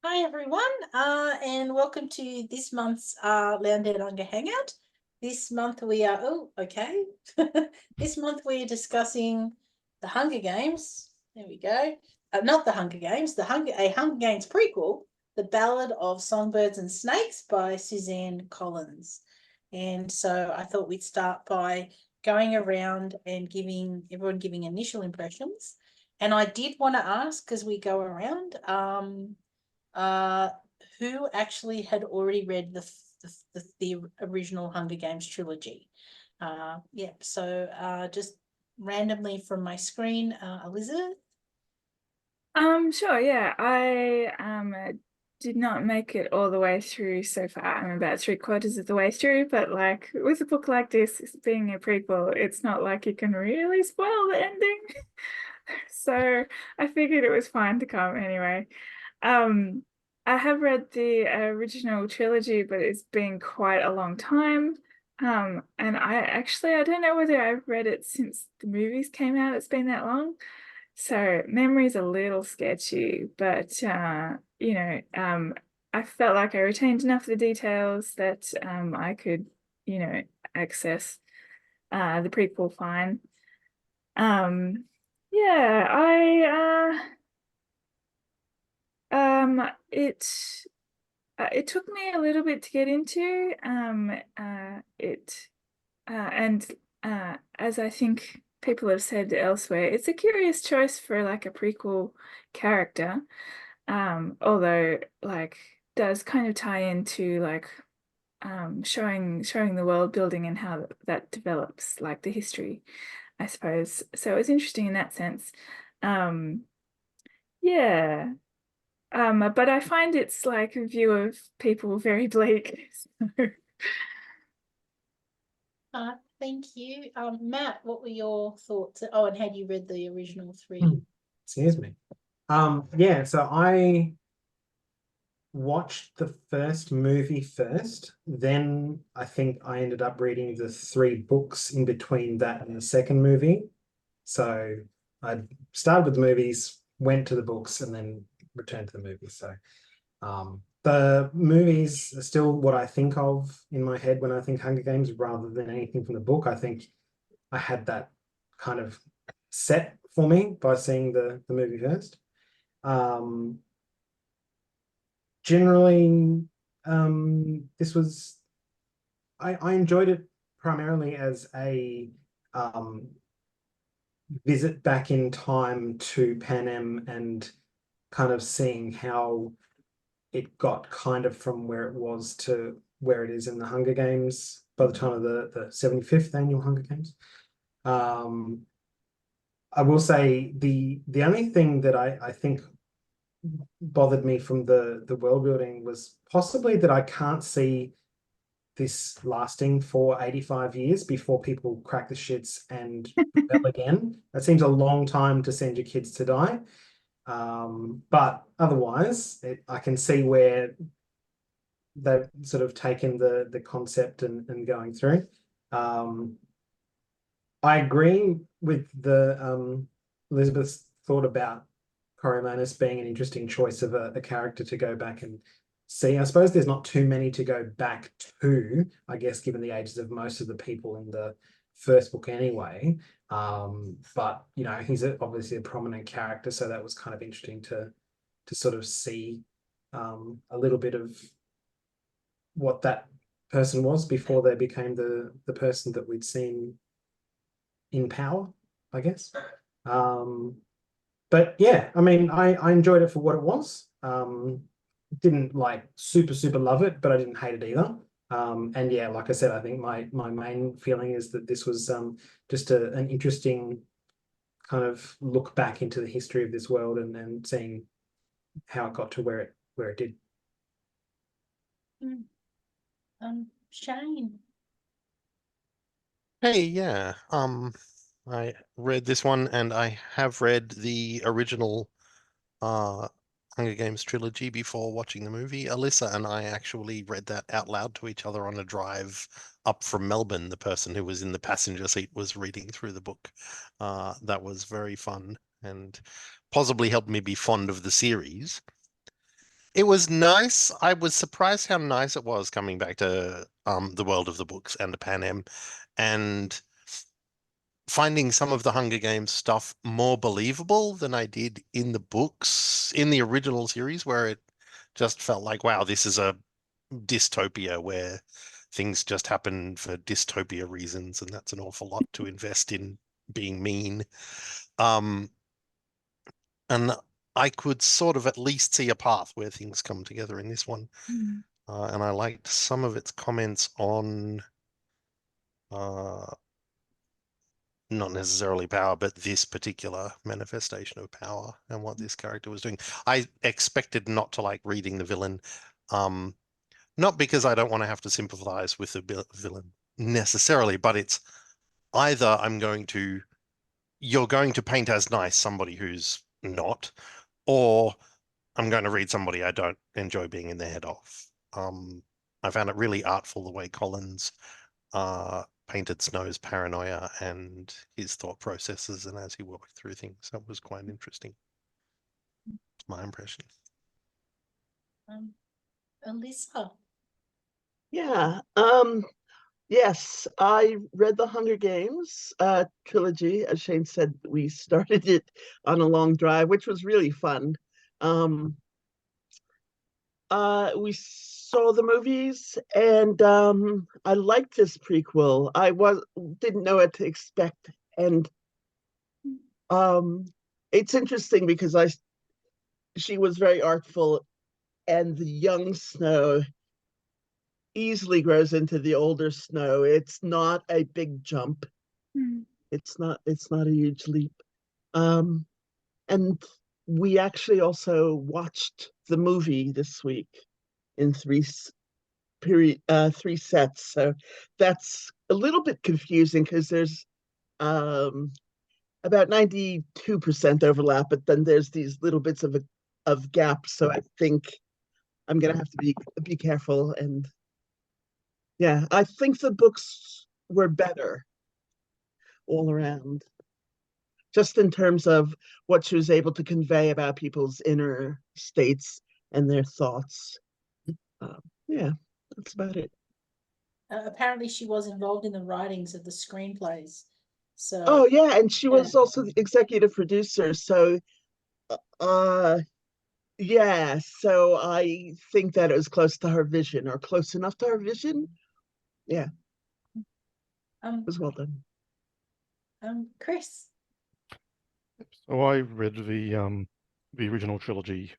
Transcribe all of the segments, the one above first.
Hi everyone, and welcome to this month's Lounge and Hunger Hangout. This month we are This month we are discussing the Hunger Games. There we go. Not the Hunger Games, a Hunger Games prequel, The Ballad of Songbirds and Snakes by Suzanne Collins. And so I thought we'd start by going around and giving initial impressions. And I did want to ask as we go around, uh, who actually had already read the original Hunger Games trilogy. So just randomly from my screen, Elizabeth. Sure, yeah. I did not make it all the way through so far. I'm about three-quarters of the way through, but like with a book like this, being a prequel, it's not like you can really spoil the ending. So I figured it was fine to come anyway. Um, I have read the original trilogy, but it's been quite a long time. And I don't know whether I've read it since the movies came out. It's been that long. So memory's a little sketchy, but I felt like I retained enough of the details that I could, access the prequel fine. Um, yeah, it took me a little bit to get into. It and As I think people have said elsewhere, it's a curious choice for like a prequel character. Although like does kind of tie into like showing the world building and how that develops, like the history, I suppose. So it's interesting in that sense. Um, yeah. But I find its like a view of people very bleak. So, Thank you. Matt, what were your thoughts? Oh, and had you read the original Hmm. three? Excuse me. Yeah, so I watched the first movie first, then I think I ended up reading the three books in between that and the second movie. So I started with the movies, went to the books, and then returned to the movies. So the movies are still what I think of in my head when I think Hunger Games rather than anything from the book. I think I had that kind of set for me by seeing the movie first. Um, Generally, this was I enjoyed it primarily as a um, visit back in time to Panem and kind of seeing how it got kind of from where it was to where it is in the Hunger Games by the time of the 75th annual Hunger Games. Um, I will say the only thing that I think bothered me from the world building was possibly that I can't see this lasting for 85 years before people crack the shits and rebel again. That seems a long time to send your kids to die. But otherwise, I can see where they've sort of taken the concept and going through. Um, I agree with the Elizabeth's thought about Coriolanus being an interesting choice of a character to go back and see. I suppose there's not too many to go back to, I guess, given the ages of most of the people in the first book anyway. But you know, he's obviously a prominent character, so that was kind of interesting to sort of see a little bit of what that person was before they became the person that we'd seen in power, I guess. Um, but yeah, I mean, I enjoyed it for what it was. Didn't like super love it, but I didn't hate it either. And yeah, like I said, I think my main feeling is that this was just an interesting kind of look back into the history of this world and seeing how it got to where it did. Mm, Shane. Hey, yeah. I read this one and I have read the original uh Hunger Games trilogy before watching the movie. Alyssa and I actually read that out loud to each other on a drive up from Melbourne. The person who was in the passenger seat was reading through the book. That was very fun and possibly helped me be fond of the series. It was nice. I was surprised how nice it was coming back to the world of the books and to Panem, and finding some of the Hunger Games stuff more believable than I did in the books in the original series, where it just felt like, wow, this is a dystopia where things just happen for dystopia reasons, and that's an awful lot to invest in being mean. And I could sort of at least see a path where things come together in this one. And I liked some of its comments on not necessarily power, but this particular manifestation of power and what this character was doing. I expected not to like reading the villain, not because I don't want to have to sympathize with the villain necessarily, but it's either you're going to paint as nice somebody who's not, or I'm going to read somebody I don't enjoy being in the head of. I found it really artful the way Collins painted Snow's paranoia and his thought processes, and as he worked through things, that was quite interesting. It's my impression. Alyssa. Yeah. Yes, I read the Hunger Games trilogy. As Shane said, we started it on a long drive, which was really fun. We saw the movies, and I liked this prequel. I didn't know what to expect, and it's interesting because she was very artful, and the young Snow easily grows into the older Snow. It's not a big jump. It's not a huge leap. And we actually also watched the movie this week in three sets. So that's a little bit confusing because there's about 92% overlap, but then there's these little bits of gaps. So I think I'm gonna have to be careful. And yeah, I think the books were better all around, just in terms of what she was able to convey about people's inner states and their thoughts. Yeah, that's about it. Apparently she was involved in the writings of the screenplays. So Oh yeah, and she was also the executive producer. So yeah, so I think that it was close to her vision, or close enough to her vision. Yeah. It was well done. Chris. So I read the original trilogy,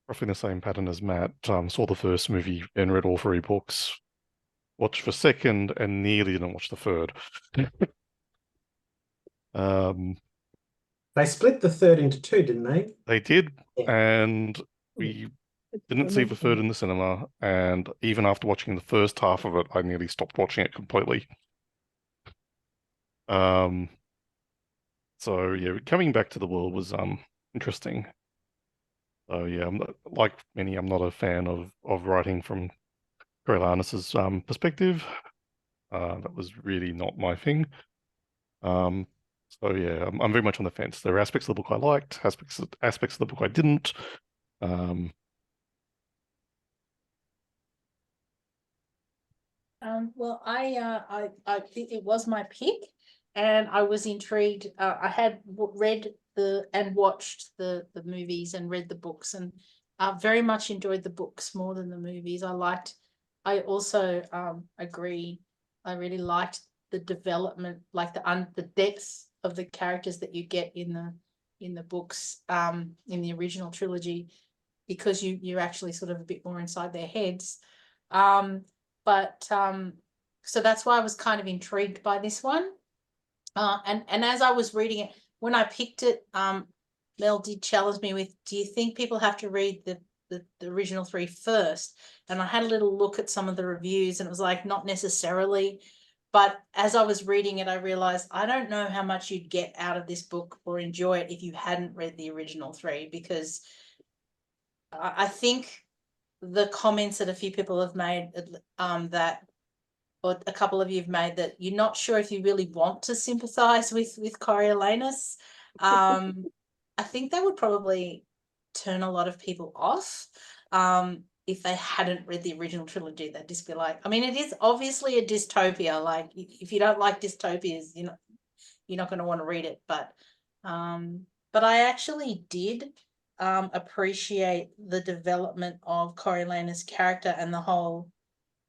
roughly in the same pattern as Matt. Saw the first movie and read all three books. Watched the second and nearly didn't watch the third. They split the third into two, didn't they? They did, Yeah. and we didn't see the third in the cinema. And even after watching the first half of it, I nearly stopped watching it completely. So yeah, coming back to the world was interesting. So yeah, like many, I'm not a fan of writing from Coriolanus's perspective. That was really not my thing. So yeah, I'm very much on the fence. There are aspects of the book I liked, aspects of the book I didn't. Well, I think it was my pick, and I was intrigued. I had read and watched the movies and read the books, and very much enjoyed the books more than the movies. I also agree. I really liked the development, like the depth of the characters that you get in the books, in the original trilogy, because you're actually sort of a bit more inside their heads. So that's why I was kind of intrigued by this one. And as I was reading it, when I picked it, Mel did challenge me with, do you think people have to read the original three first? And I had a little look at some of the reviews, and it was like, not necessarily. But as I was reading it, I realized I don't know how much you'd get out of this book or enjoy it if you hadn't read the original three, because I think the comments that a few people have made, or a couple of you have made, that you're not sure if you really want to sympathize with Coriolanus. I think that would probably turn a lot of people off. if they hadn't read the original trilogy. They'd just be like, I mean, it is obviously a dystopia. Like, if you don't like dystopias, you're not going to want to read it. But I actually did appreciate the development of Coriolanus' character and the whole,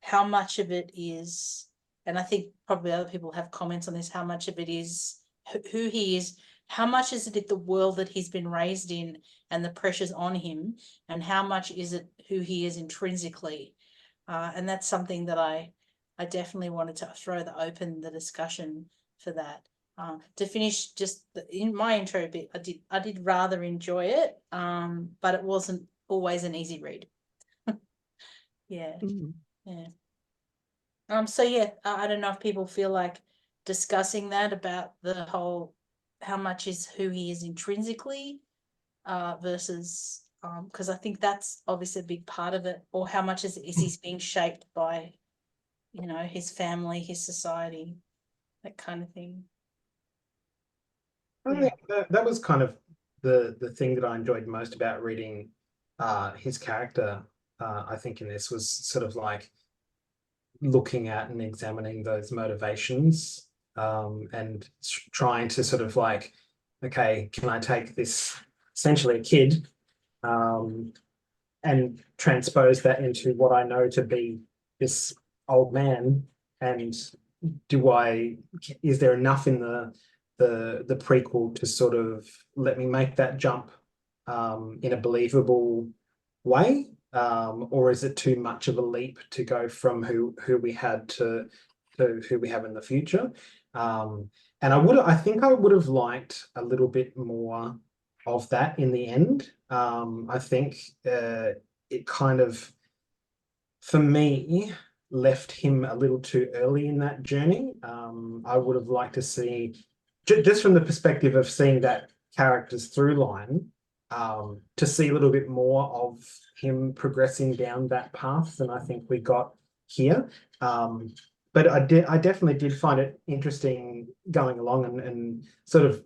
how much of it is, and I think probably other people have comments on this, how much of it is who he is, how much is it the world that he's been raised in and the pressures on him, and how much is it who he is intrinsically. And that's something that I definitely wanted to throw the discussion for that. To finish just in my intro bit, I did rather enjoy it, but it wasn't always an easy read. Yeah. Yeah. So yeah, I don't know if people feel like discussing that about the whole, how much is who he is intrinsically, versus because I think that's obviously a big part of it, or how much is he's being shaped by, his family, his society, that kind of thing. Yeah, that was kind of the thing that I enjoyed most about reading his character. I think in this was sort of like looking at and examining those motivations, and trying to sort of like, okay, can I take this essentially a kid, and transpose that into what I know to be this old man, and is there enough in the prequel to sort of let me make that jump in a believable way, or is it too much of a leap to go from who we had to who we have in the future? And I think I would have liked a little bit more of that in the end. I think it kind of, for me, left him a little too early in that journey. I would have liked to see, just from the perspective of seeing that character's through line, to see a little bit more of him progressing down that path than I think we got here. But I definitely did find it interesting going along and sort of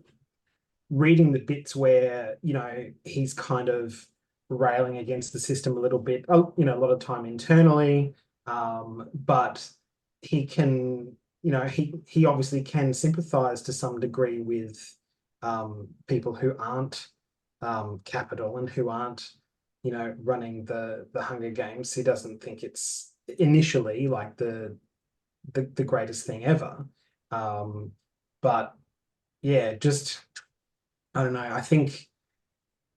reading the bits where, he's kind of railing against the system a little bit, a lot of time internally, but he can, he obviously can sympathize to some degree with people who aren't capital and who aren't, running the Hunger Games. He doesn't think it's initially like the greatest thing ever, but yeah, just, I don't know. I think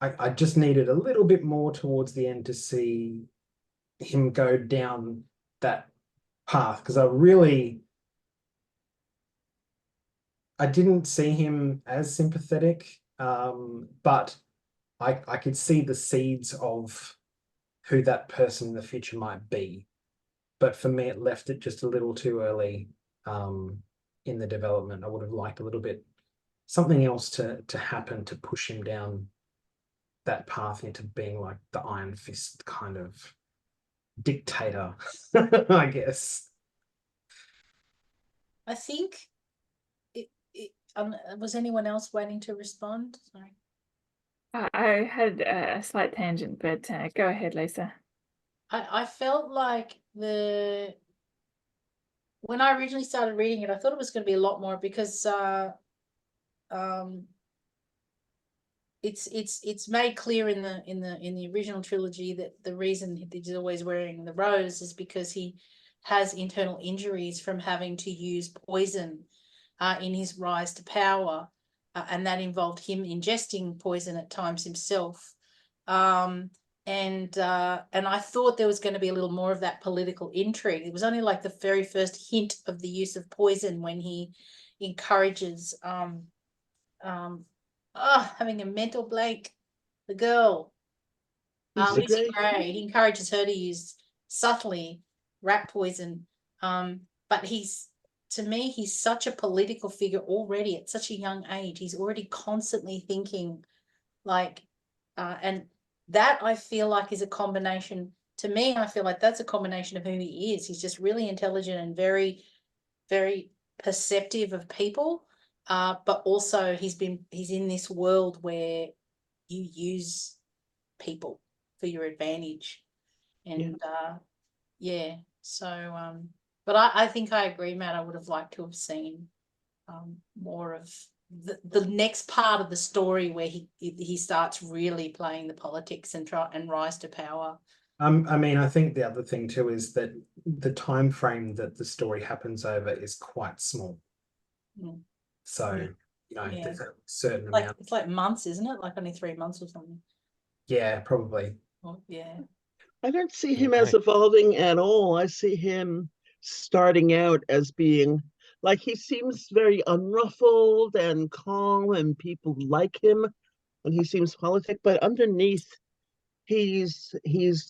I just needed a little bit more towards the end to see him go down that path, because I didn't see him as sympathetic, but I could see the seeds of who that person in the future might be. But for me, it left it just a little too early in the development. I would have liked a little bit something else to happen to push him down that path into being like the Iron Fist kind of dictator, I guess. I think was anyone else waiting to respond? Sorry. I had a slight tangent, but go ahead, Lisa. I felt like when I originally started reading it, I thought it was going to be a lot more, because it's made clear in the original trilogy that the reason he's always wearing the rose is because he has internal injuries from having to use poison in his rise to power, and that involved him ingesting poison at times himself. And I thought there was going to be a little more of that political intrigue. It was only like the very first hint of the use of poison when he encourages having a mental blank, the girl, Lucy Gray. He encourages her to use subtly rat poison. But to me, he's such a political figure already at such a young age. He's already constantly thinking like, and that I feel like is a combination. To me, I feel like that's a combination of who he is. He's just really intelligent and very, very perceptive of people. But also he's in this world where you use people for your advantage. And yeah, so but I think I agree, Matt. I would have liked to have seen more of the next part of the story where he starts really playing the politics and rise to power. I mean, I think the other thing too is that the time frame that the story happens over is quite small. Mm. So, you know, Yeah. there's a certain Like amount. it's like months, isn't it? Like only 3 months or something. Yeah, probably. Oh, yeah. I don't see him as Okay. evolving at all. I see him starting out as being like he seems very unruffled and calm, and people like him, and he seems politic. But underneath, he's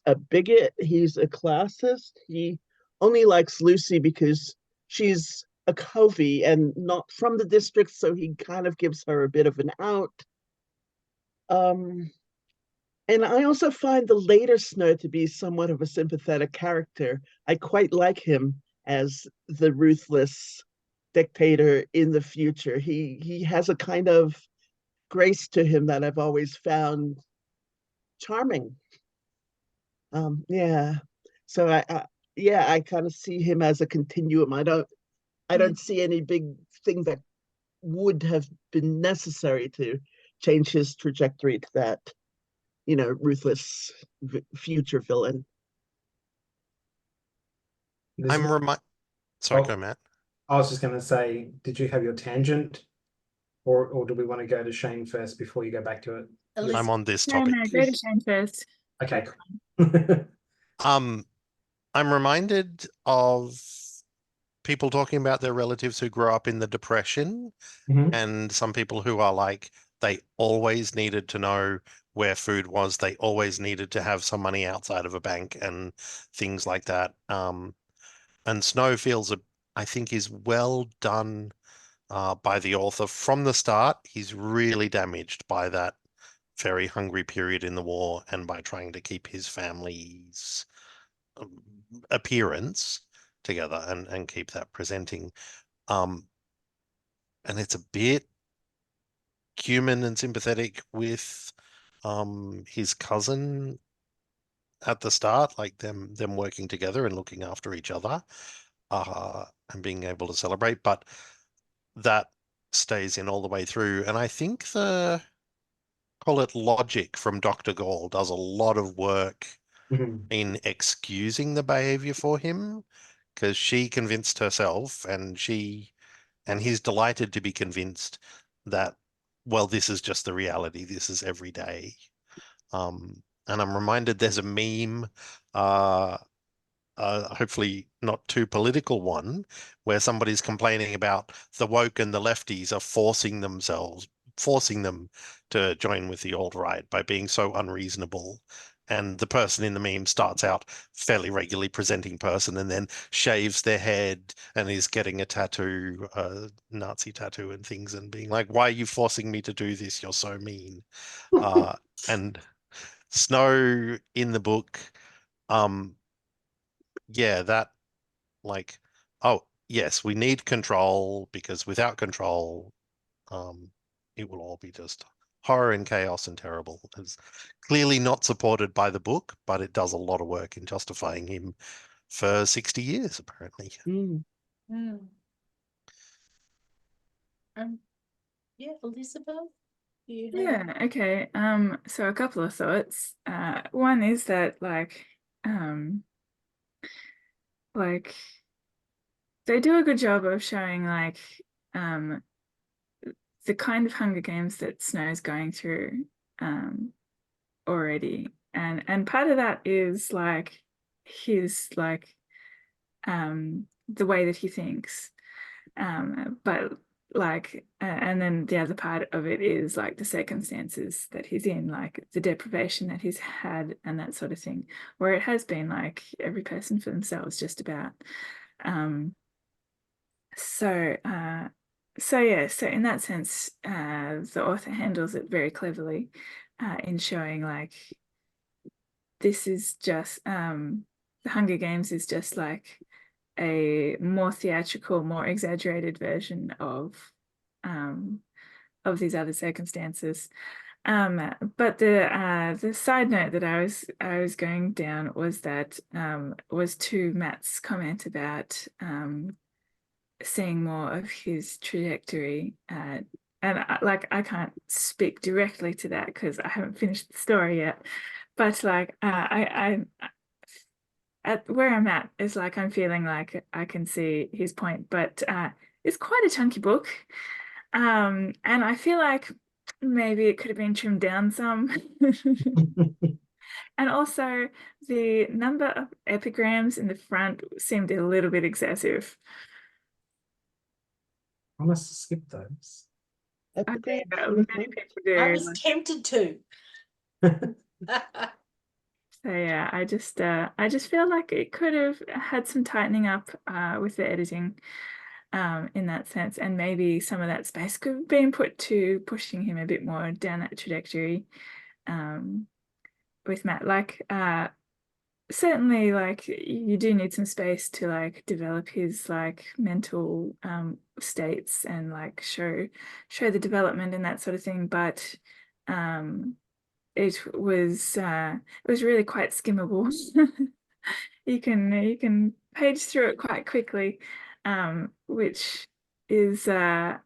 a bigot. He's a classist. He only likes Lucy because she's a Covey and not from the district, so he kind of gives her a bit of an out. And I also find the later Snow to be somewhat of a sympathetic character. I quite like him as the ruthless dictator in the future. He has a kind of grace to him that I've always found charming. Yeah. So I kind of see him as a continuum. I don't see any big thing that would have been necessary to change his trajectory to that, ruthless future villain. I'm Elizabeth? sorry, Oh, go Matt. I was just going to say, did you have your tangent, or do we want to go to Shane first before you go back to it? I'm on this No, topic. go to Shane first. Okay. Cool. I'm reminded of people talking about their relatives who grew up in the Depression, Mhm. and some people who are like, they always needed to know where food was. They always needed to have some money outside of a bank and things like that. And Snow feels, I think, is well done by the author from the start. He's really damaged by that very hungry period in the war and by trying to keep his family's appearance together and keep that presenting. And it's a bit human and sympathetic with his cousin at the start, like them working together and looking after each other, and being able to celebrate. But that stays in all the way through. And I think call it logic from Dr. Gall does a lot of work Mhm. in excusing the behavior for him, because she convinced herself and he's delighted to be convinced that, well, this is just the reality. This is every day. And I'm reminded there's a meme, hopefully not too political one, where somebody's complaining about the woke and the lefties are forcing them to join with the alt-right by being so unreasonable. And the person in the meme starts out fairly regularly presenting person and then shaves their head and is getting a tattoo, a Nazi tattoo and things, and being like, why are you forcing me to do this? You're so mean. And Snow in the book, yeah, that like, oh, yes, we need control because without control, it will all be just horror and chaos and terrible. It's clearly not supported by the book, but it does a lot of work in justifying him for 60 years, apparently. Mm. Mm. Yeah, Elizabeth, you have... Yeah, okay. So a couple of thoughts. One is that like they do a good job of showing like the kind of Hunger Games that Snow's going through already. And part of that is like his like the way that he thinks. But like and then the other part of it is like the circumstances that he's in, like the deprivation that he's had and that sort of thing, where it has been like every person for themselves just about. So yeah, so in that sense, the author handles it very cleverly in showing like this is just the Hunger Games is just like a more theatrical, more exaggerated version of these other circumstances. But the side note that I was going down was that was to Matt's comment about seeing more of his trajectory. And I can't speak directly to that because I haven't finished the story yet. But like I at where I'm at is like I'm feeling like I can see his point, but it's quite a chunky book. And I feel like maybe it could have been trimmed down some. And also the number of epigrams in the front seemed a little bit excessive. I must skip those. I think Epigrams many in the people do. I was tempted to. So yeah, I just feel like it could have had some tightening up with the editing in that sense, and maybe some of that space could have been put to pushing him a bit more down that trajectory with Matt. Like certainly like you do need some space to like develop his like mental states and like show the development and that sort of thing, but it was really quite skimmable. You can page through it quite quickly, which is a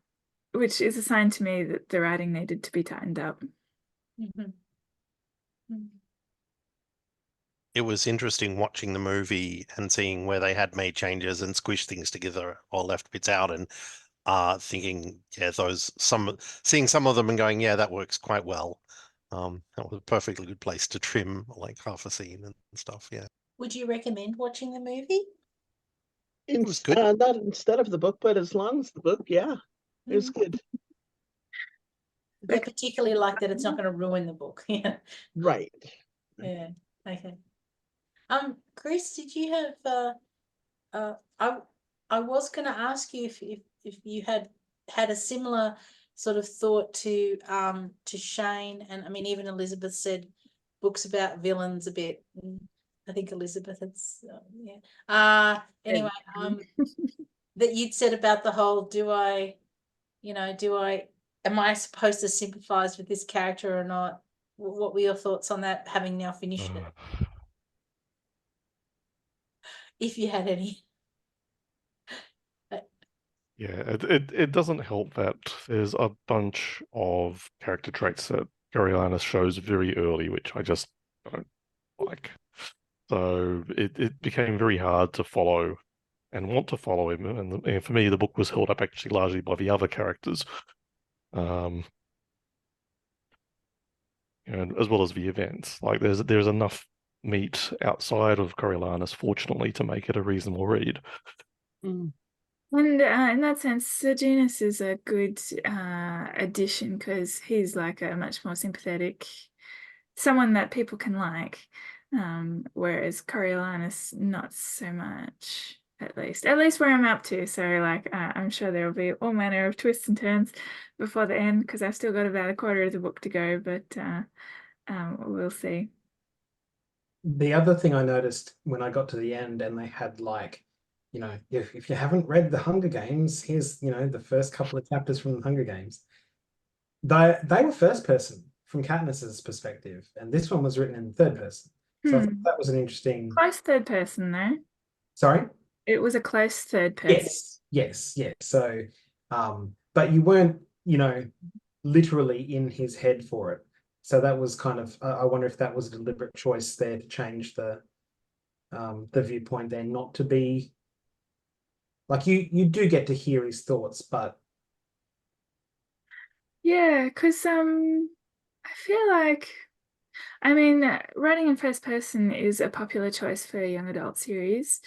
sign to me that the writing needed to be tightened up. Mhm. Mhm. It was interesting watching the movie and seeing where they had made changes and squished things together or left bits out, and thinking, yeah, seeing some of them and going, yeah, that works quite well. That was a perfectly good place to trim like half a scene and stuff. Yeah, Would you recommend watching the movie? it was good. Not instead of the book, but as long as the book, yeah, it was good. Yeah, particularly like that it's not going to ruin the book. Yeah. Right. Yeah. Okay. Chris, did you have I was going to ask you if you had a similar sort of thought to Shane, and I mean even Elizabeth said books about villains a bit. I think Elizabeth it's yeah. Anyway, that you'd said about the whole am I supposed to sympathize with this character or not? What were your thoughts on that, having now finished it? If you had any. Yeah, it doesn't help that there's a bunch of character traits that Coriolanus shows very early, which I just don't like. So it became very hard to follow and want to follow him. And for me, the book was held up actually largely by the other characters, you know, as well as the events. Like there's enough meat outside of Coriolanus, fortunately, to make it a reasonable read. Mm. And in that sense, Serginus is a good addition because he's like a much more sympathetic, someone that people can like, whereas Coriolanus not so much, at least where I'm up to. So like I'm sure there will be all manner of twists and turns before the end because I've still got about a quarter of the book to go, but we'll see. The other thing I noticed when I got to the end and they had like, you know, if you haven't read the Hunger Games, here's, you know, the first couple of chapters from the Hunger Games. They were first person from Katniss's perspective, and this one was written in third person. So I thought that was an interesting. Close third person though. Sorry? It was a close third person. Yes. So, but you weren't, you know, literally in his head for it. So that was kind of, I wonder if that was a deliberate choice there to change the viewpoint there, not to be like you do get to hear his thoughts, but yeah, because I feel like, I mean, writing in first person is a popular choice for young adult series.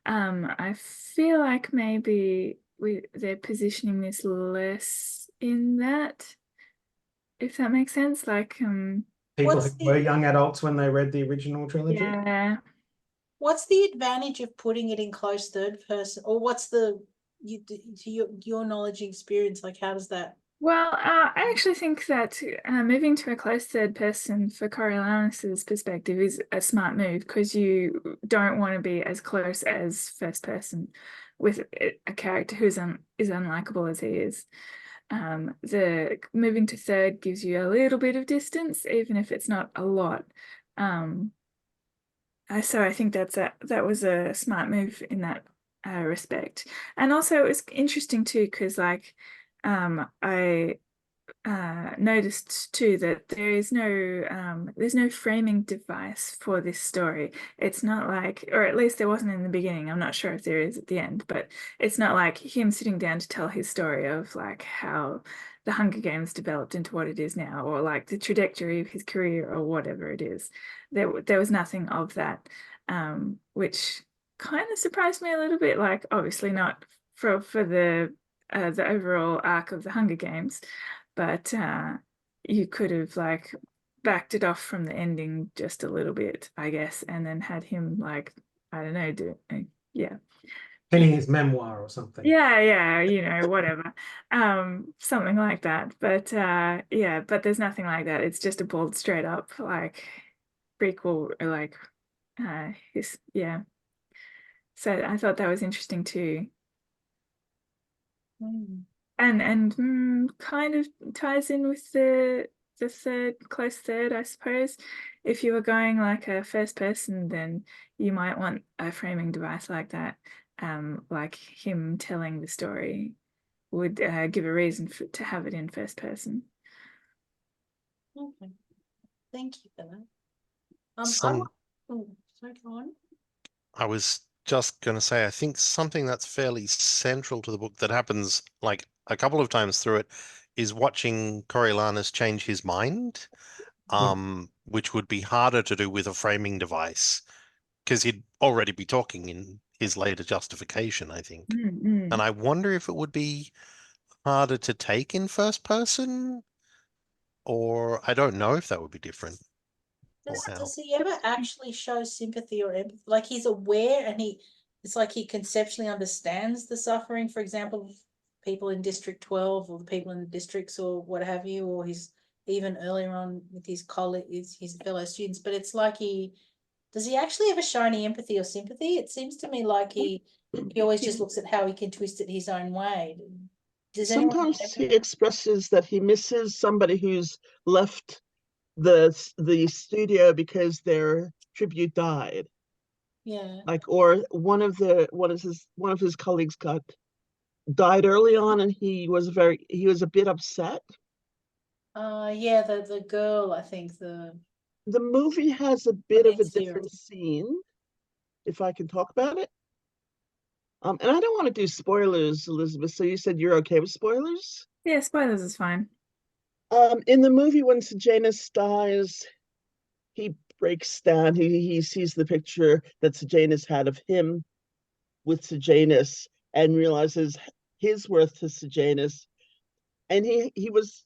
I feel like maybe they're positioning this less in that, if that makes sense. Like, people What's who were the young adults when they read the original trilogy. yeah. what's the advantage of putting it in close third person, or what's to your knowledge and experience, like how does that? Well, I actually think that moving to a close third person for Coriolanus's perspective is a smart move because you don't want to be as close as first person with a character who's is unlikable as he is. the moving to third gives you a little bit of distance, even if it's not a lot. So I think that was a smart move in that respect. And also it was interesting too, because like I noticed too that there's no framing device for this story. It's not like, or at least there wasn't in the beginning. I'm not sure if there is at the end, but it's not like him sitting down to tell his story of like how the Hunger Games developed into what it is now, or like the trajectory of his career or whatever it is. There was nothing of that, which kind of surprised me a little bit. Like obviously not for the overall arc of the Hunger Games, but you could have like backed it off from the ending just a little bit, I guess, and then had him like, I don't know, yeah. Penning his memoir or something. Yeah, whatever. Something like that. But yeah, but there's nothing like that. It's just a bold straight up like prequel, like yeah. So I thought that was interesting too. And kind of ties in with the close third, I suppose. If you were going like a first person, then you might want a framing device like that. Like him telling the story would give a reason to have it in first person. Okay, thank you for that. Some Sorry, go on. I was just going to say, I think something that's fairly central to the book that happens like a couple of times through it is watching Coriolanus change his mind, which would be harder to do with a framing device because he'd already be talking in his later justification, I think. And I wonder if it would be harder to take in first person, or I don't know if that would be different. Does he ever actually show sympathy or empathy? Like he's aware and it's like he conceptually understands the suffering, for example, of people in District 12 or the people in the districts or what have you, or he's even earlier on with his colleagues, his fellow students, but it's like does he actually ever show any empathy or sympathy? It seems to me like he always just looks at how he can twist it his own way. Sometimes he expresses that he misses somebody who's left the studio because their tribute died. Yeah. Like, or one of his colleagues died early on, and he was a bit upset. Yeah, the girl, I think the movie has a bit of a different scene, if I can talk about it. And I don't want to do spoilers, Elizabeth. So you said you're okay with spoilers? Yeah, spoilers is fine. In the movie, when Sejanus dies, he breaks down. He sees the picture that Sejanus had of him with Sejanus and realizes his worth to Sejanus. And he was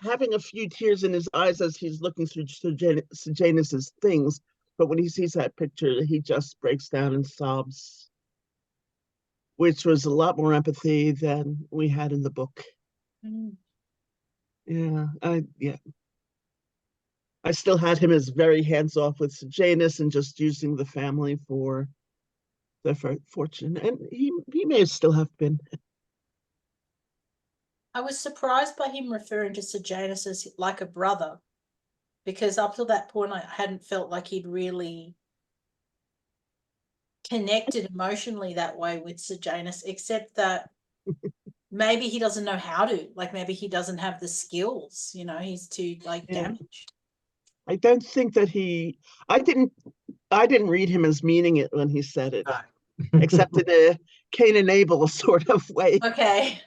having a few tears in his eyes as he's looking through Sejanus's things. But when he sees that picture, he just breaks down and sobs, which was a lot more empathy than we had in the book. Yeah, I still had him as very hands-off with Sejanus and just using the family for their fortune. And he may still have been. I was surprised by him referring to Sejanus as like a brother, because up till that point I hadn't felt like he'd really connected emotionally that way with Sejanus, except that maybe he doesn't know how to, like maybe he doesn't have the skills, he's too damaged. I don't think that I didn't read him as meaning it when he said it, except in a Cain and Abel sort of way. Okay.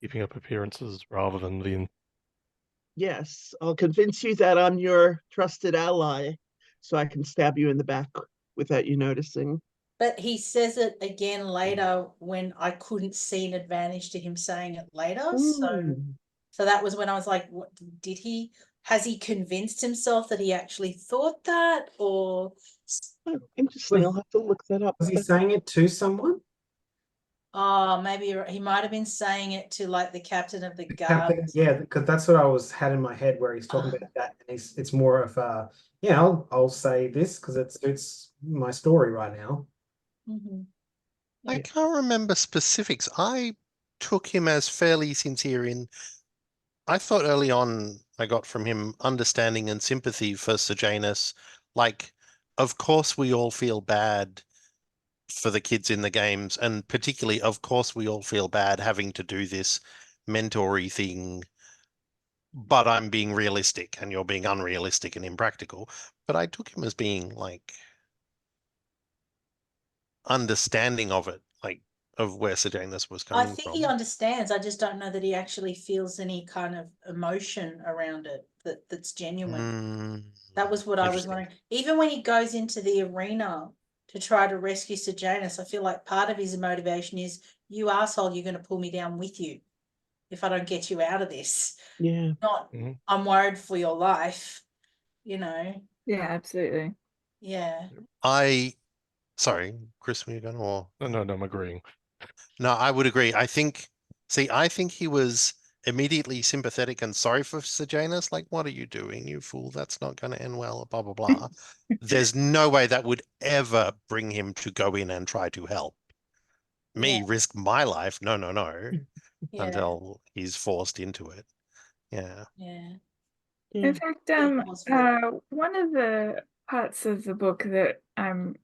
Keeping up appearances rather than the. Yes, I'll convince you that I'm your trusted ally, so I can stab you in the back without you noticing. But he says it again later when I couldn't see an advantage to him saying it later. So that was when I was like, what has he convinced himself that he actually thought that, or interesting? I'll have to look that up. Was he saying it to someone? Oh, maybe he might have been saying it to like the captain of the guard. Yeah, because that's what I had in my head, where he's talking about that, and it's more of I'll say this because it's my story right now. Mm-hmm. I can't remember specifics. I took him as fairly sincere in. I thought early on I got from him understanding and sympathy for Sejanus. Like, of course we all feel bad for the kids in the games, and particularly, of course, we all feel bad having to do this mentory thing, but I'm being realistic and you're being unrealistic and impractical. But I took him as being like understanding of it, like of where Sejanus was I coming think from. he understands. I just don't know that he actually feels any kind of emotion around it that's genuine. That was what I was Interesting. wondering. Even when he goes into the arena to try to rescue Sejanus, I feel like part of his motivation is, you asshole, you're going to pull me down with you if I don't get you out of this. Yeah. Not, Mhm. I'm worried for your life, you know. Yeah, absolutely. Yeah. Sorry, Chris, were you going or? No, I'm agreeing. No, I would agree. I think he was immediately sympathetic and sorry for Sejanus. Like, what are you doing, you fool? That's not going to end well, blah, blah, blah. There's no way that would ever bring him to go in and try to help me risk my life. No, Yeah. until he's forced into it. Yeah. Yeah. Yeah. In fact, was very- one of the parts of the book that I'm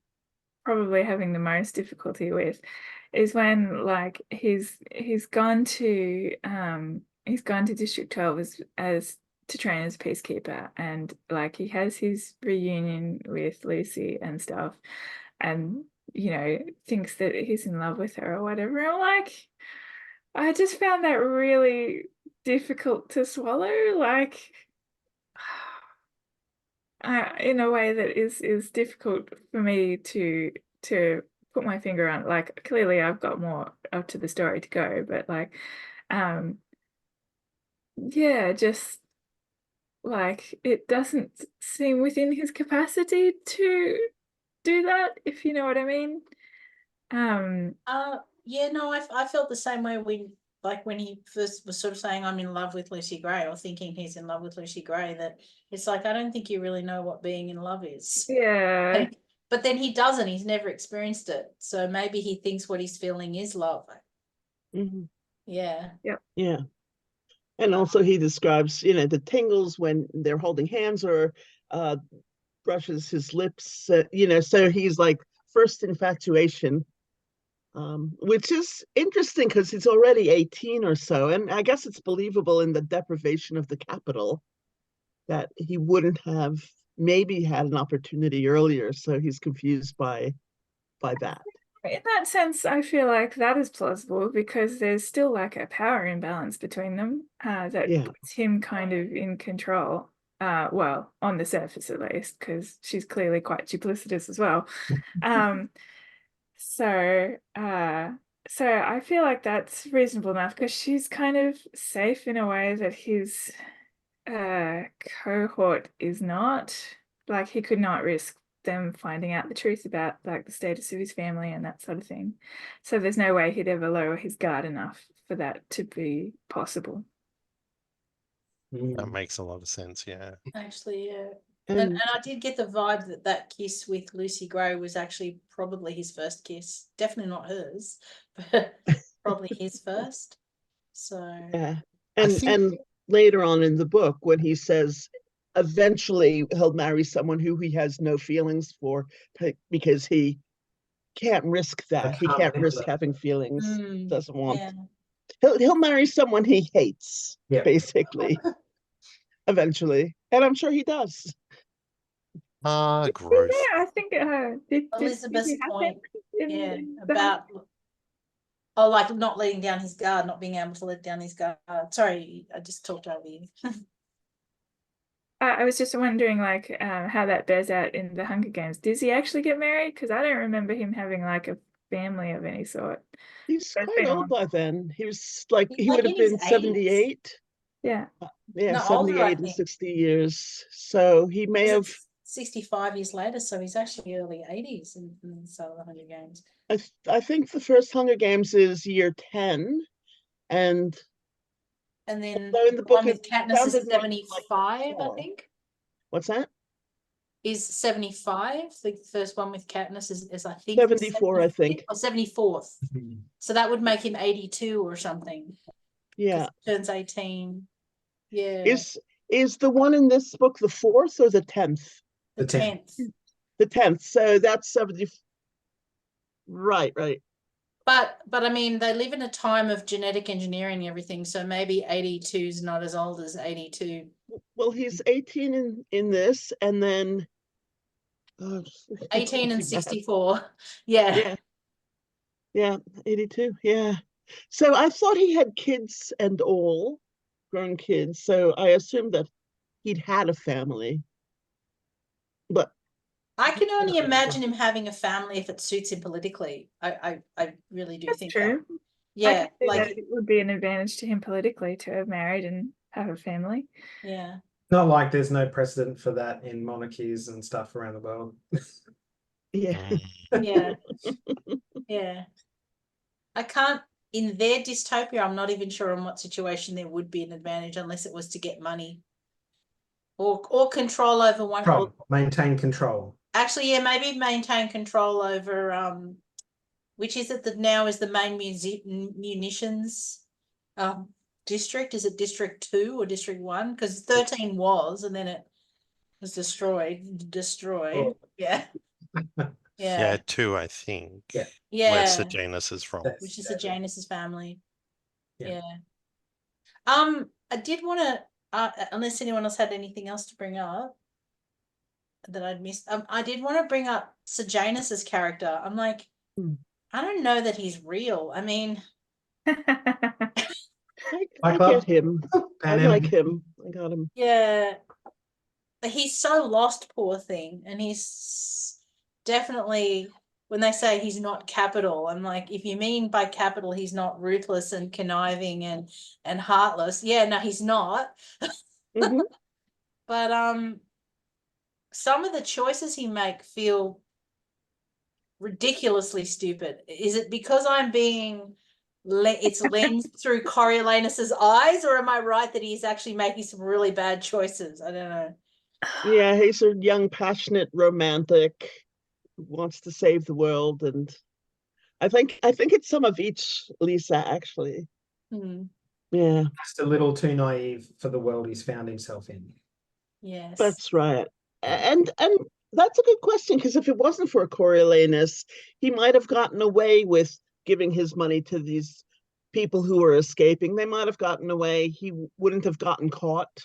probably having the most difficulty with is when like he's gone to District 12 as to train as a peacekeeper, and like he has his reunion with Lucy and stuff, and thinks that he's in love with her or whatever. I'm like, I just found that really difficult to swallow, like in a way that is difficult for me to put my finger on. Like, clearly I've got more up to the story to go, but like yeah, just like it doesn't seem within his capacity to do that, if you know what I mean. Yeah, no, I felt the same way when he first was sort of saying, I'm in love with Lucy Gray, or thinking he's in love with Lucy Gray, that it's like, I don't think you really know what being in love is. Yeah. But then he doesn't, he's never experienced it. So maybe he thinks what he's feeling is love. Mhm. Yeah. Yeah. And also he describes, the tingles when they're holding hands, or brushes his lips, so he's like first infatuation, which is interesting because he's already 18 or so. And I guess it's believable in the deprivation of the capital that he wouldn't have maybe had an opportunity earlier. So he's confused by that. In that sense, I feel like that is plausible because there's still like a power imbalance between them that puts him kind of in control. Well, on the surface at least, because she's clearly quite duplicitous as well. So I feel like that's reasonable enough because she's kind of safe in a way that his cohort is not. Like, he could not risk them finding out the truth about like the status of his family and that sort of thing. So there's no way he'd ever lower his guard enough for that to be possible. That makes a lot of sense. Yeah. Actually, yeah. And I did get the vibe that kiss with Lucy Gray was actually probably his first kiss. Definitely not hers, but probably his first. So Yeah. I And think- and later on in the book, when he says eventually he'll marry someone who he has no feelings for, because he can't risk that. He can't risk having feelings. Doesn't want. yeah. He'll marry someone he hates, Yeah. basically. Eventually. And I'm sure he does. Gross. Yeah, I think did Elizabeth's he have point, that yeah, in the- about like not letting down his guard, not being able to let down his guard. Sorry, I just talked over you. I was just wondering, like, how that bears out in the Hunger Games. Does he actually get married? Because I don't remember him having like a family of any sort. He's It's quite been a old long- by then. He was like, He's he would like have in his been 78. Yeah. Yeah, No, older, I 78 and think. 60 years. So he may have, 65 years later, so he's actually early 80s in the start of the Hunger Games. I think the first Hunger Games is year 10. And And then although in the book one with it Katniss is sounded more like 75, I four. think. What's that? is 75. The first one with Katniss is I think 74, I think. or 74th. So that would make him 82 or something. 'cause Yeah. he turns 18. Yeah. Is the one in this book the 4th or the 10th? the The 10th. 10th. The 10th. So that's 70. Right, right. But I mean, they live in a time of genetic engineering and everything, so maybe 82 is not as old as 82. Well, he's 18 in this, and then 18 and 64. Yeah. Yeah. Yeah, 82. Yeah. So I thought he had kids and all, grown kids. So I assumed that he'd had a family. But I can only imagine him having a family if it suits him politically. I really do That's think true. that. I Yeah, can see that like it would be an advantage to him politically to have married and have a family. yeah. Not like there's no precedent for that in monarchies and stuff around the world. yeah. Yeah. Yeah. I can't in their dystopia, I'm not even sure in what situation there would be an advantage unless it was to get money. Or control over one. Control, maintain control. Actually, yeah, maybe maintain control over which is it that now is the main munitions district? Is it District 2 or District 1? Because 13 was, and then it was destroyed. Oh. Yeah. Yeah, Yeah. 2, I think. Yeah. Yeah. Where Sejanus is from. That's- Which is the Janus's family. Yeah. Yeah. I did want to, unless anyone else had anything else to bring up that I'd missed. I did want to bring up Sejanus's character. I'm like, I don't know that he's real. I mean, I get him. I like him. I got him. yeah, he's so lost, poor thing, and he's definitely. When they say he's not capital, I'm like, if you mean by capital he's not ruthless and conniving and heartless, yeah, no, he's not. Mhm. But some of the choices he make feel ridiculously stupid. Is it because I'm being it's lensed through Coriolanus's eyes, or am I right that he's actually making some really bad choices? I don't know. Yeah, he's a young, passionate, romantic, wants to save the world, and I think it's some of each, Lisa, actually. Yeah, Just a little too naive for the world he's found himself in. Yes. that's right. And that's a good question, because if it wasn't for Coriolanus, he might have gotten away with giving his money to these people who were escaping. They might have gotten away. He wouldn't have gotten caught.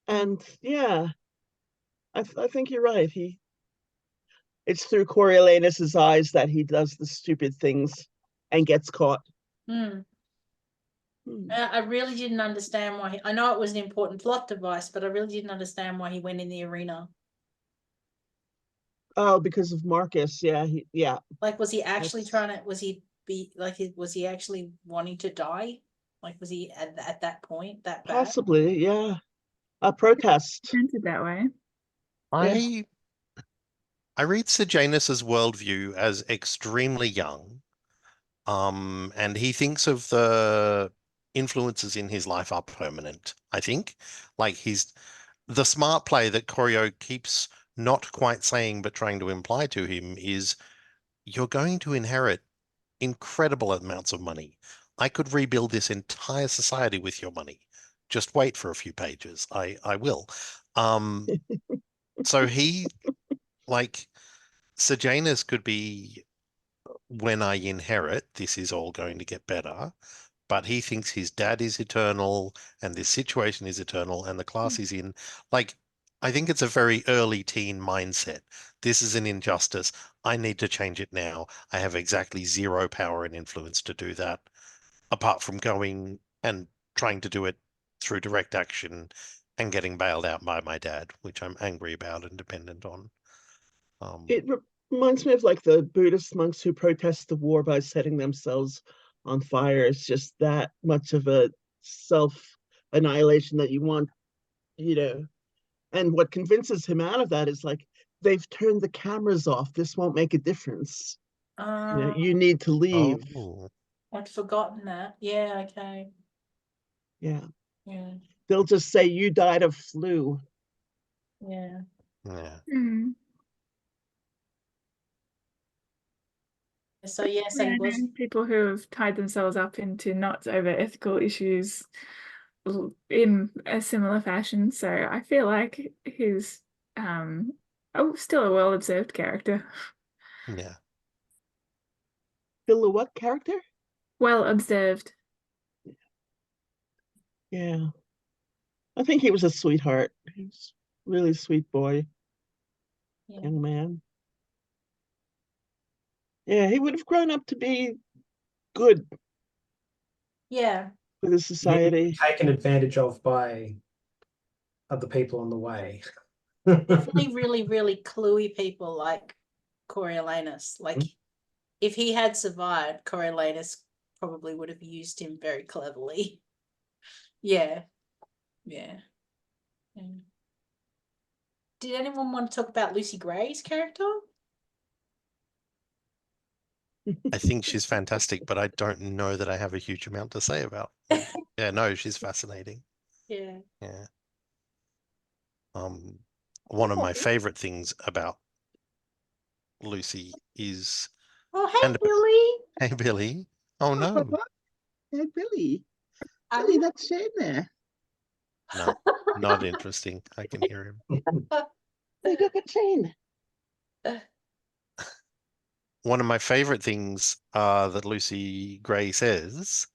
And yeah, I think you're right. It's through Coriolanus's eyes that he does the stupid things and gets caught. I really didn't understand why I know it was an important plot device, but I really didn't understand why he went in the arena. Oh, because of Marcus. Yeah, yeah. Like, was he actually was he actually wanting to die? Like, was he at that point that bad? Possibly, yeah. A protest. Printed that way. I read Sejanus's worldview as extremely young. And he thinks of the influences in his life are permanent, I think. Like he's the smart play that Corio keeps not quite saying but trying to imply to him is you're going to inherit incredible amounts of money. I could rebuild this entire society with your money. Just wait for a few pages. I will. So he like Sejanus could be when I inherit, this is all going to get better. But he thinks his dad is eternal and this situation is eternal and the class he's in. Like, I think it's a very early teen mindset. This is an injustice. I need to change it now. I have exactly zero power and influence to do that, apart from going and trying to do it through direct action and getting bailed out by my dad, which I'm angry about and dependent on. It reminds me of like the Buddhist monks who protest the war by setting themselves on fire. It's just that much of a self-annihilation that you want, and what convinces him out of that is like, they've turned the cameras off. This won't make a difference. You need to leave. Oh. I'd forgotten that. Yeah, okay. Yeah. Yeah. They'll just say you died of flu. Yeah. Yeah. Mm. So yes, Yeah, he I was. know people who have tied themselves up into knots over ethical issues in a similar fashion. So I feel like he's still a well-observed character. Yeah. Still a what character? Well observed. Yeah. I think he was a sweetheart. He was a really sweet boy, Yeah. young man. Yeah, he would have grown up to be good Yeah. for the society. Taken advantage of by other people on the way. Definitely really, really cluey people like Coriolanus. Like if he had survived, Coriolanus probably would have used him very cleverly. Yeah. Yeah. Yeah. Did anyone want to talk about Lucy Gray's character? I think she's fantastic, but I don't know that I have a huge amount to say about her. Yeah, no, she's fascinating. Yeah. Yeah. One of my favorite things about Lucy is Oh, hey, and Billy. hey Billy. Oh no. Hey, Billy. Um, Billy, that's Shane there. No, not interesting. I can hear him. Hey, look at Shane. One of my favorite things that Lucy Gray says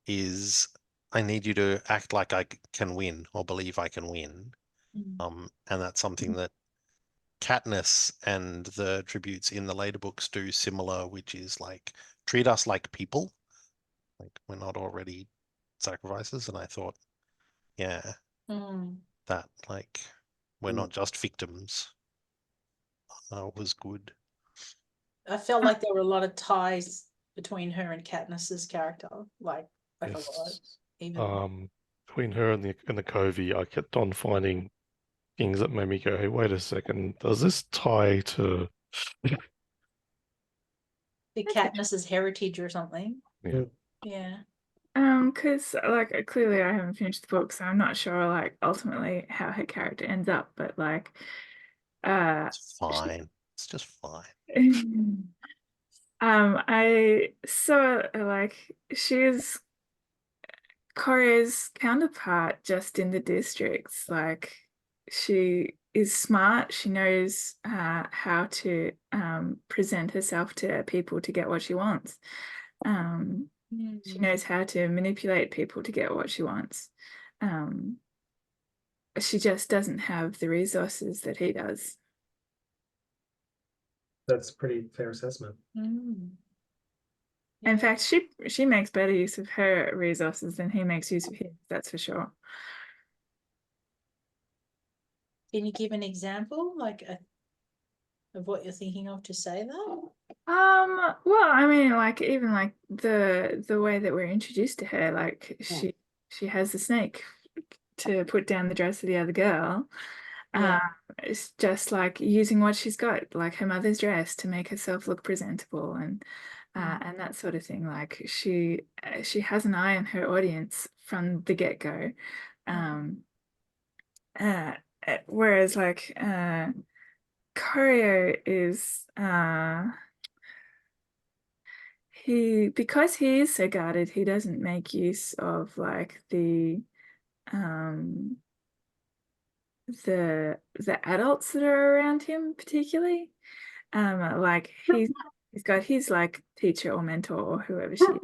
is, I need you to act like I can win or believe I can win. And that's something that Katniss and the tributes in the later books do similar, which is like, treat us like people. Like we're not already sacrifices. And I thought, yeah, that like we're not just victims. Was good. I felt like there were a lot of ties between her and Katniss's character, like a lot. Yes. Even Between her and the Covey, I kept on finding things that made me go, hey, wait a second, does this tie to the Katniss's heritage or something. yeah. Yeah. Because like clearly I haven't finished the book, so I'm not sure like ultimately how her character ends up, but like It's fine. It's just fine. I saw like she's Korea's counterpart just in the districts. Like she is smart, she knows how to present herself to people to get what she wants. She knows how to manipulate people to get what she wants. She just doesn't have the resources that he does. That's a pretty fair assessment. In fact, she makes better use of her resources than he makes use of his, that's for sure. Can you give an example, like of what you're thinking of to say that? Well, I mean, like even like the way that we're introduced to her, like she has the snake to put down the dress of the other girl. Yeah. It's just like using what she's got, like her mother's dress, to make herself look presentable and that sort of thing. Like she has an eye on her audience from the get-go. Whereas like Corio is because he is so guarded, he doesn't make use of like the adults that are around him particularly. Like he's got his like teacher or mentor or whoever she is.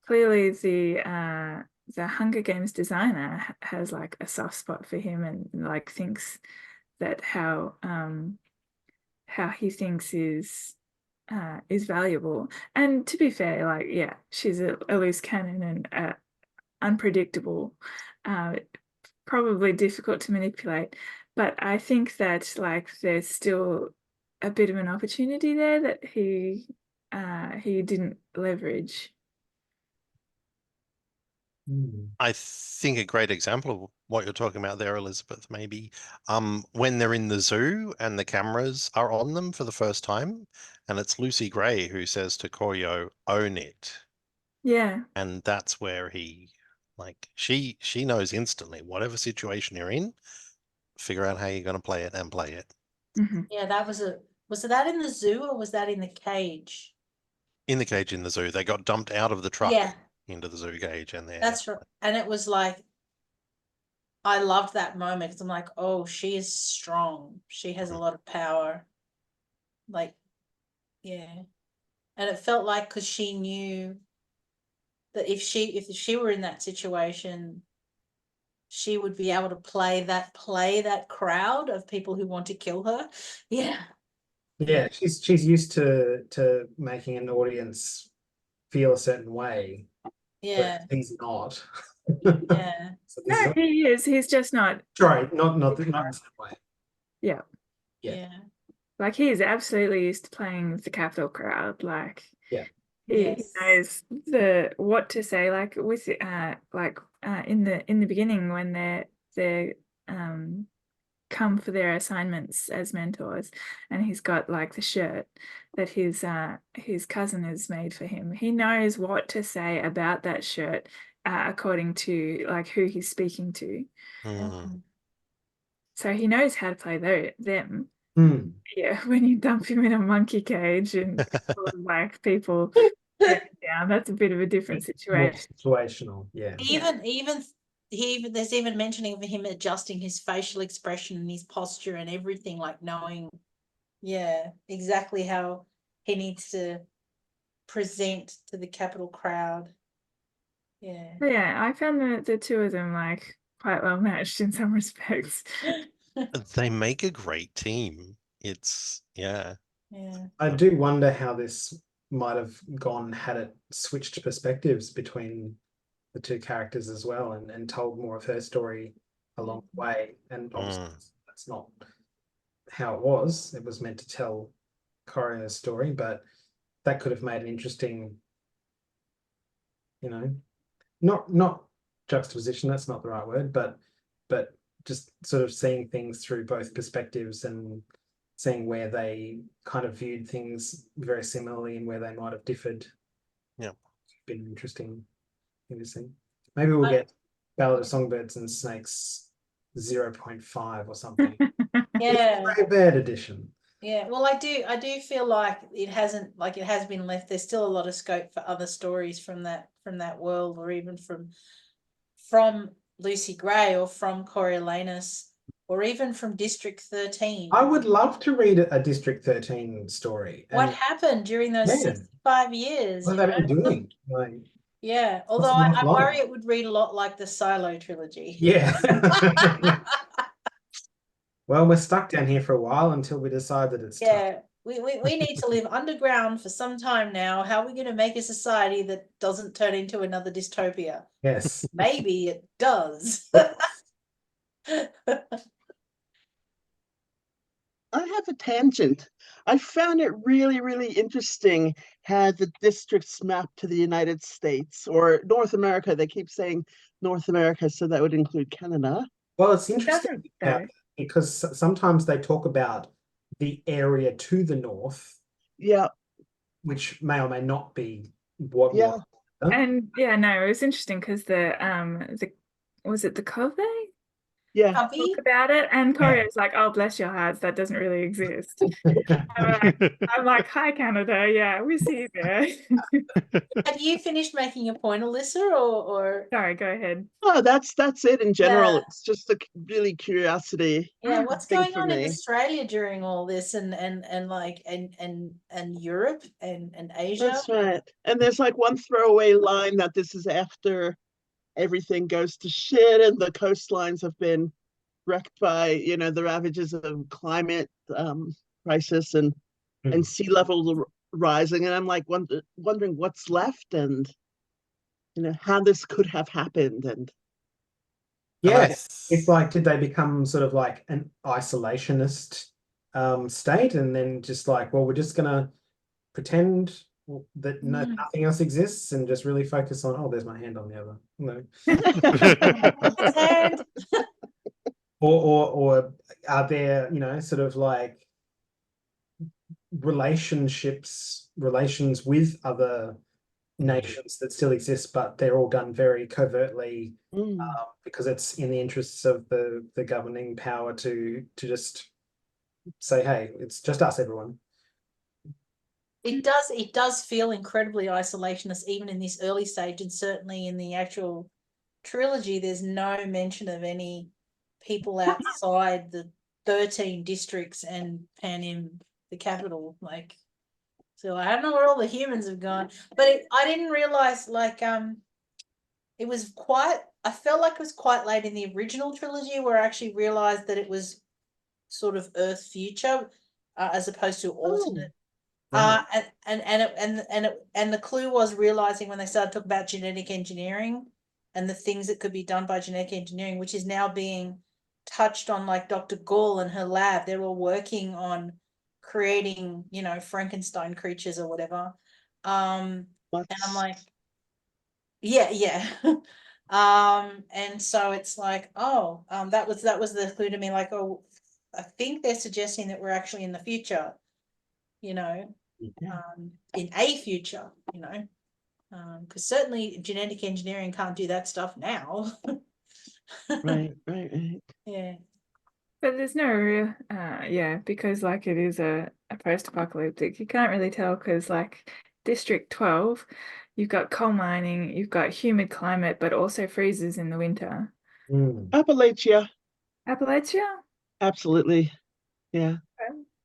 Clearly the Hunger Games designer has like a soft spot for him and like thinks that how he thinks is valuable. And to be fair, like yeah, she's a loose cannon and unpredictable, probably difficult to manipulate. But I think that like there's still a bit of an opportunity there that he didn't leverage. I think a great example of what you're talking about there, Elizabeth, maybe when they're in the zoo and the cameras are on them for the first time, and it's Lucy Gray who says to Koryo, own it. Yeah. And that's where he, like, she knows instantly, whatever situation you're in, figure out how you're going to play it and play it. Mhm. Yeah, that was that in the zoo or was that in the cage? In the cage in the zoo, they got dumped out of the truck Yeah, into the zoo cage, and that's right. And it was like, I loved that moment because I'm like, oh, she is strong. She has a lot of power. Like, yeah. And it felt like because she knew that if she were in that situation, she would be able to play that crowd of people who want to kill her. Yeah. Yeah, she's used to making an audience feel a certain way, Yeah. but he's not. Yeah. So this No, is he is. He's just not. sorry, not the same way. Yeah. Yeah. Yeah. Like he is absolutely used to playing the Capital crowd. Like Yeah. he Yes. knows what to say. Like with in the beginning when they're come for their assignments as mentors, and he's got like the shirt that his cousin has made for him. He knows what to say about that shirt according to like who he's speaking to. Mm. So he knows how to play them. Hmm. Yeah, when you dump him in a monkey cage and full of, like people down, that's a bit of a different More situation. situational, yeah. Even there's even mentioning of him adjusting his facial expression and his posture and everything, like knowing, yeah, exactly how he needs to present to the Capital crowd. Yeah. But yeah, I found the two of them like quite well matched in some respects. They make a great team. It's Yeah. I do wonder how this might have gone had it switched perspectives between the two characters as well, and told more of her story along the way. And obviously that's not how it was. It was meant to tell Coria's story, but that could have made an interesting, not juxtaposition, that's not the right word, but just sort of seeing things through both perspectives and seeing where they kind of viewed things very similarly and where they might have differed. Yeah. Been interesting thing to see. Maybe we'll get Ballad of Songbirds and Snakes 0.5 or something. Yeah. Very bad edition. Yeah. Well, I do feel like it has been left. There's still a lot of scope for other stories from that world, or even from Lucy Gray, or from Coriolanus, or even from District 13. I would love to read a District 13 story. What And happened during those yeah, 65 years? what have they been doing? Like, Yeah. Although what's I life worry like? it would read a lot like the Silo trilogy. Yeah. Well, we're stuck down here for a while until we decide that it's time. Yeah. We need to live underground for some time now. How are we going to make a society that doesn't turn into another dystopia? Yes. Maybe it does. I have a tangent. I found it really, really interesting how the districts map to the United States or North America. They keep saying North America, so that would include Canada. Well, it's interesting Doesn't because sometimes they talk about the area to the north, Yeah, which may or may not be what yeah. was. And yeah, no, it was interesting because the was it the Cove? Yeah. Talk about it, and Coria's like, "Oh, bless your hearts, that doesn't really exist." I'm like, "Hi, Canada. Yeah, we see you there." Have you finished making your point, Alyssa, or Sorry, go ahead. Oh, that's it in general. Yeah. It's just a really curiosity yeah, what's thing going for on in me. Australia during all this, and Europe and Asia? That's right. And there's like one throwaway line that this is after everything goes to shit and the coastlines have been wrecked by, the ravages of climate crisis and sea level rising. And I'm like wondering what's left and, how this could have happened. And Yes, it's like, did they become sort of like an isolationist state, and then just like, well, we're just gonna pretend that nothing else exists and just really focus on, oh, there's my hand on the other. No. or are there, sort of like relations with other nations that still exist, but they're all done very covertly Mm. because it's in the interests of the governing power to just say, hey, it's just us, everyone. It does feel incredibly isolationist, even in this early stage, and certainly in the actual trilogy, there's no mention of any people outside the 13 districts and Panem, the capital. Like, so I don't know where all the humans have gone, but I didn't realize, like, it was I felt like it was quite late in the original trilogy where I actually realized that it was sort of Earth future, as opposed to alternate. Right. And the clue was realizing when they started talking about genetic engineering and the things that could be done by genetic engineering, which is now being touched on, like Dr. Gall and her lab. They're all working on creating, Frankenstein creatures or whatever. And I'm like, yeah. And so it's like, that was the clue to me, like, oh, I think they're suggesting that we're actually in the future, Yeah. in a future, because certainly genetic engineering can't do that stuff now. Right. Yeah. But there's no real, because like it is a post-apocalyptic, you can't really tell because like District 12, you've got coal mining, you've got humid climate, but also freezes in the winter. Mm. Appalachia, Appalachia? absolutely. Yeah.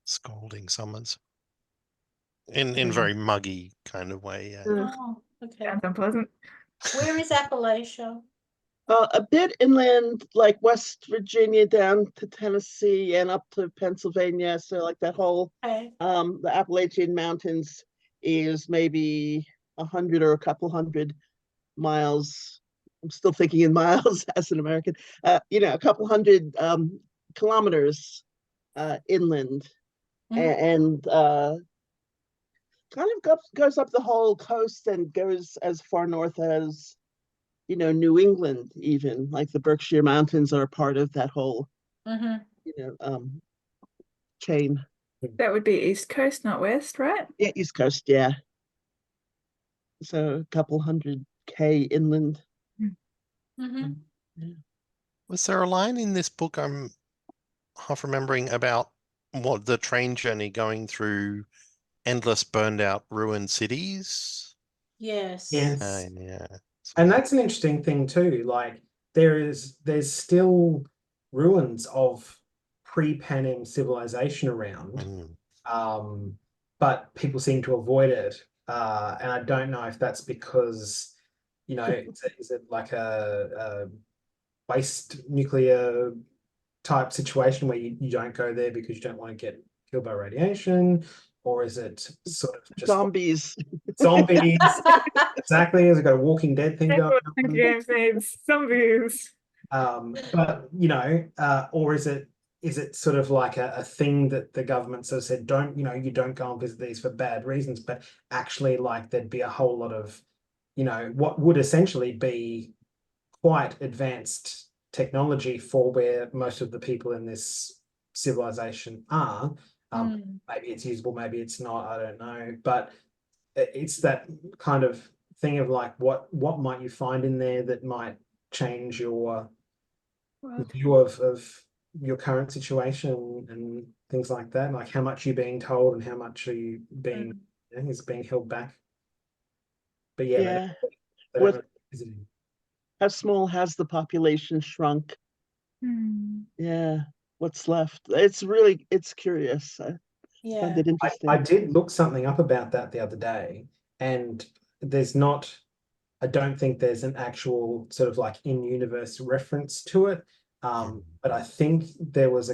Scalding summers. In very muggy kind of way, yeah. Ugh. Oh, okay. Sounds unpleasant. Where is Appalachia? A bit inland, like West Virginia down to Tennessee and up to Pennsylvania. So like that whole Okay. the Appalachian Mountains is maybe 100 or a couple hundred miles. I'm still thinking in miles as an American. A couple hundred kilometers inland, and kind of goes up the whole coast and goes as far north as New England. Even like the Berkshire Mountains are part of that whole chain. That would be East Coast, not West, right? Yeah, East Coast. Yeah. So a couple hundred K inland. Was there a line in this book I'm half remembering about what the train journey going through endless burned out ruined cities? Yes. Yes. Yeah. And that's an interesting thing too. Like there's still ruins of pre-Panem civilization around. But people seem to avoid it. And I don't know if that's because, is it like a waste nuclear type situation where you don't go there because you don't want to get killed by radiation, or is it sort of just Zombies. zombies? Exactly, has it got a Walking Dead thing going on? Games needs zombies. But or is it sort of like a thing that the government sort of said, you don't go and visit these for bad reasons, but actually like there'd be a whole lot of, what would essentially be quite advanced technology for where most of the people in this civilization are. Maybe it's usable, maybe it's not, I don't know. But it's that kind of thing of like, what might you find in there that might change your view of your current situation and things like that, like how much you're being told and how much are you being is being held back. But yeah, they don't really visit him. How small has the population shrunk? Yeah, what's left? It's curious. I find it interesting. I did look something up about that the other day, and I don't think there's an actual sort of like in-universe reference to it. But I think there was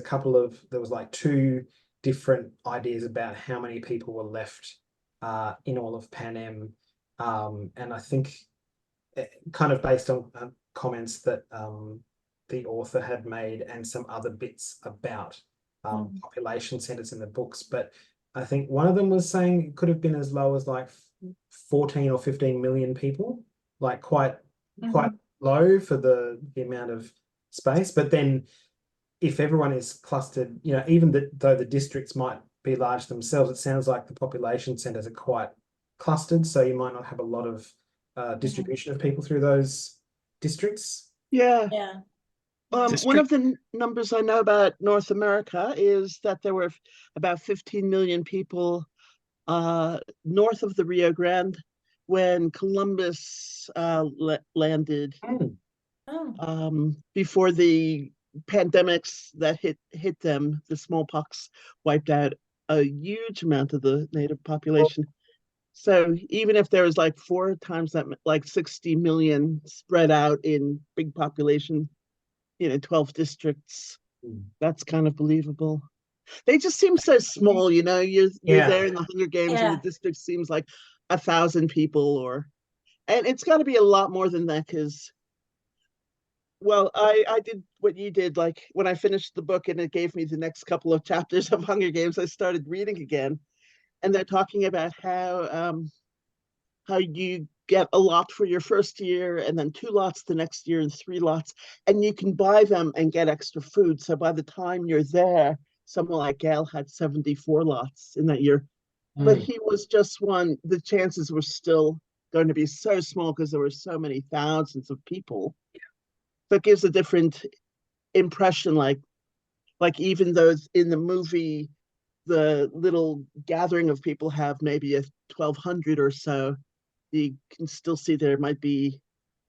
like two different ideas about how many people were left in all of Panem. And I think kind of based on comments that the author had made and some other bits about population centers in the books. But I think one of them was saying it could have been as low as like 14 or 15 million people, like quite low for the amount of space. But then if everyone is clustered, even though the districts might be large themselves, it sounds like the population centers are quite clustered, so you might not have a lot of distribution of people through those districts. Yeah. Yeah. One of the numbers I know about North America is that there were about 15 million people north of the Rio Grande when Columbus landed. Oh. Before the pandemics that hit them, the smallpox wiped out a huge amount of the native population. So even if there was like 4 times that, like 60 million spread out in big population, 12 districts, that's kind of believable. They just seem so small, you're there in the Hunger Games and the district seems like 1,000 people, and it's got to be a lot more than that, because well, I did what you did. Like when I finished the book and it gave me the next couple of chapters of Hunger Games, I started reading again, and they're talking about how you get a lot for your first year, and then 2 lots the next year, and 3 lots, and you can buy them and get extra food. So by the time you're there, someone like Gail had 74 lots in that year, but he was just one. The chances were still going to be so small because there were so many thousands of people. So it gives a different impression, like even though in the movie the little gathering of people have maybe 1,200 or so, you can still see there might be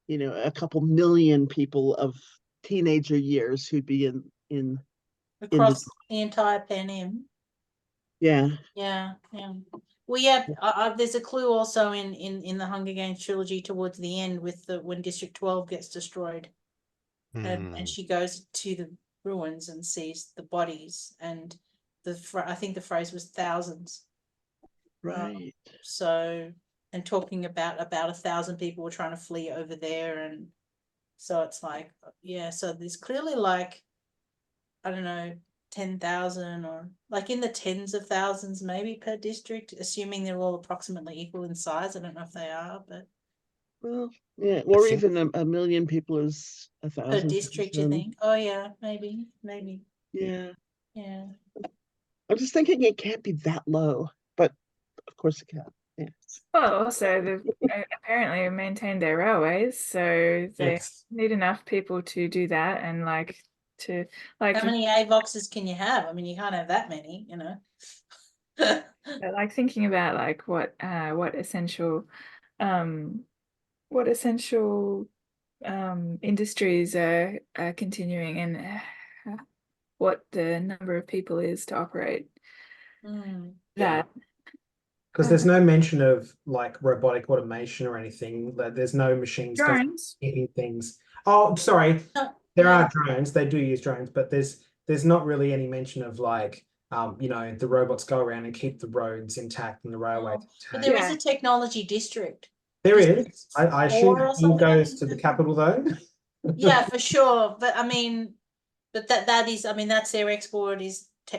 a couple million people of teenager years who'd be in Across the entire Pan Am. Yeah. Well, yeah, there's a clue also in the Hunger Games trilogy towards the end with when District 12 gets destroyed. And she goes to the ruins and sees the bodies, and I think the phrase was thousands. Right. So, and talking about 1,000 people were trying to flee over there, and so it's like, yeah, so there's clearly like, I don't know, 10,000 or like in the tens of thousands maybe per district, assuming they're all approximately equal in size. I don't know if they are, but well, yeah, or even a million people is 1,000 per district, you think? Oh yeah, maybe. Yeah. Yeah. I'm just thinking it can't be that low, but of course it can. Yeah. Well, also they've apparently maintained their railways, so they need enough people to do that, and like to like. How many AVOXes can you have? I mean, you can't have that many, Like thinking about like what essential industries are continuing, and what the number of people is to operate that. Because there's no mention of like robotic automation or anything. There's no machines eating things. Oh, sorry. There are drones. They do use drones, but there's not really any mention of like the robots go around and keep the roads intact and the railways intact. But there is a technology district. There is. I assume it goes to the like capital though. Yeah, for sure. But I mean, but that is, I mean, that's their export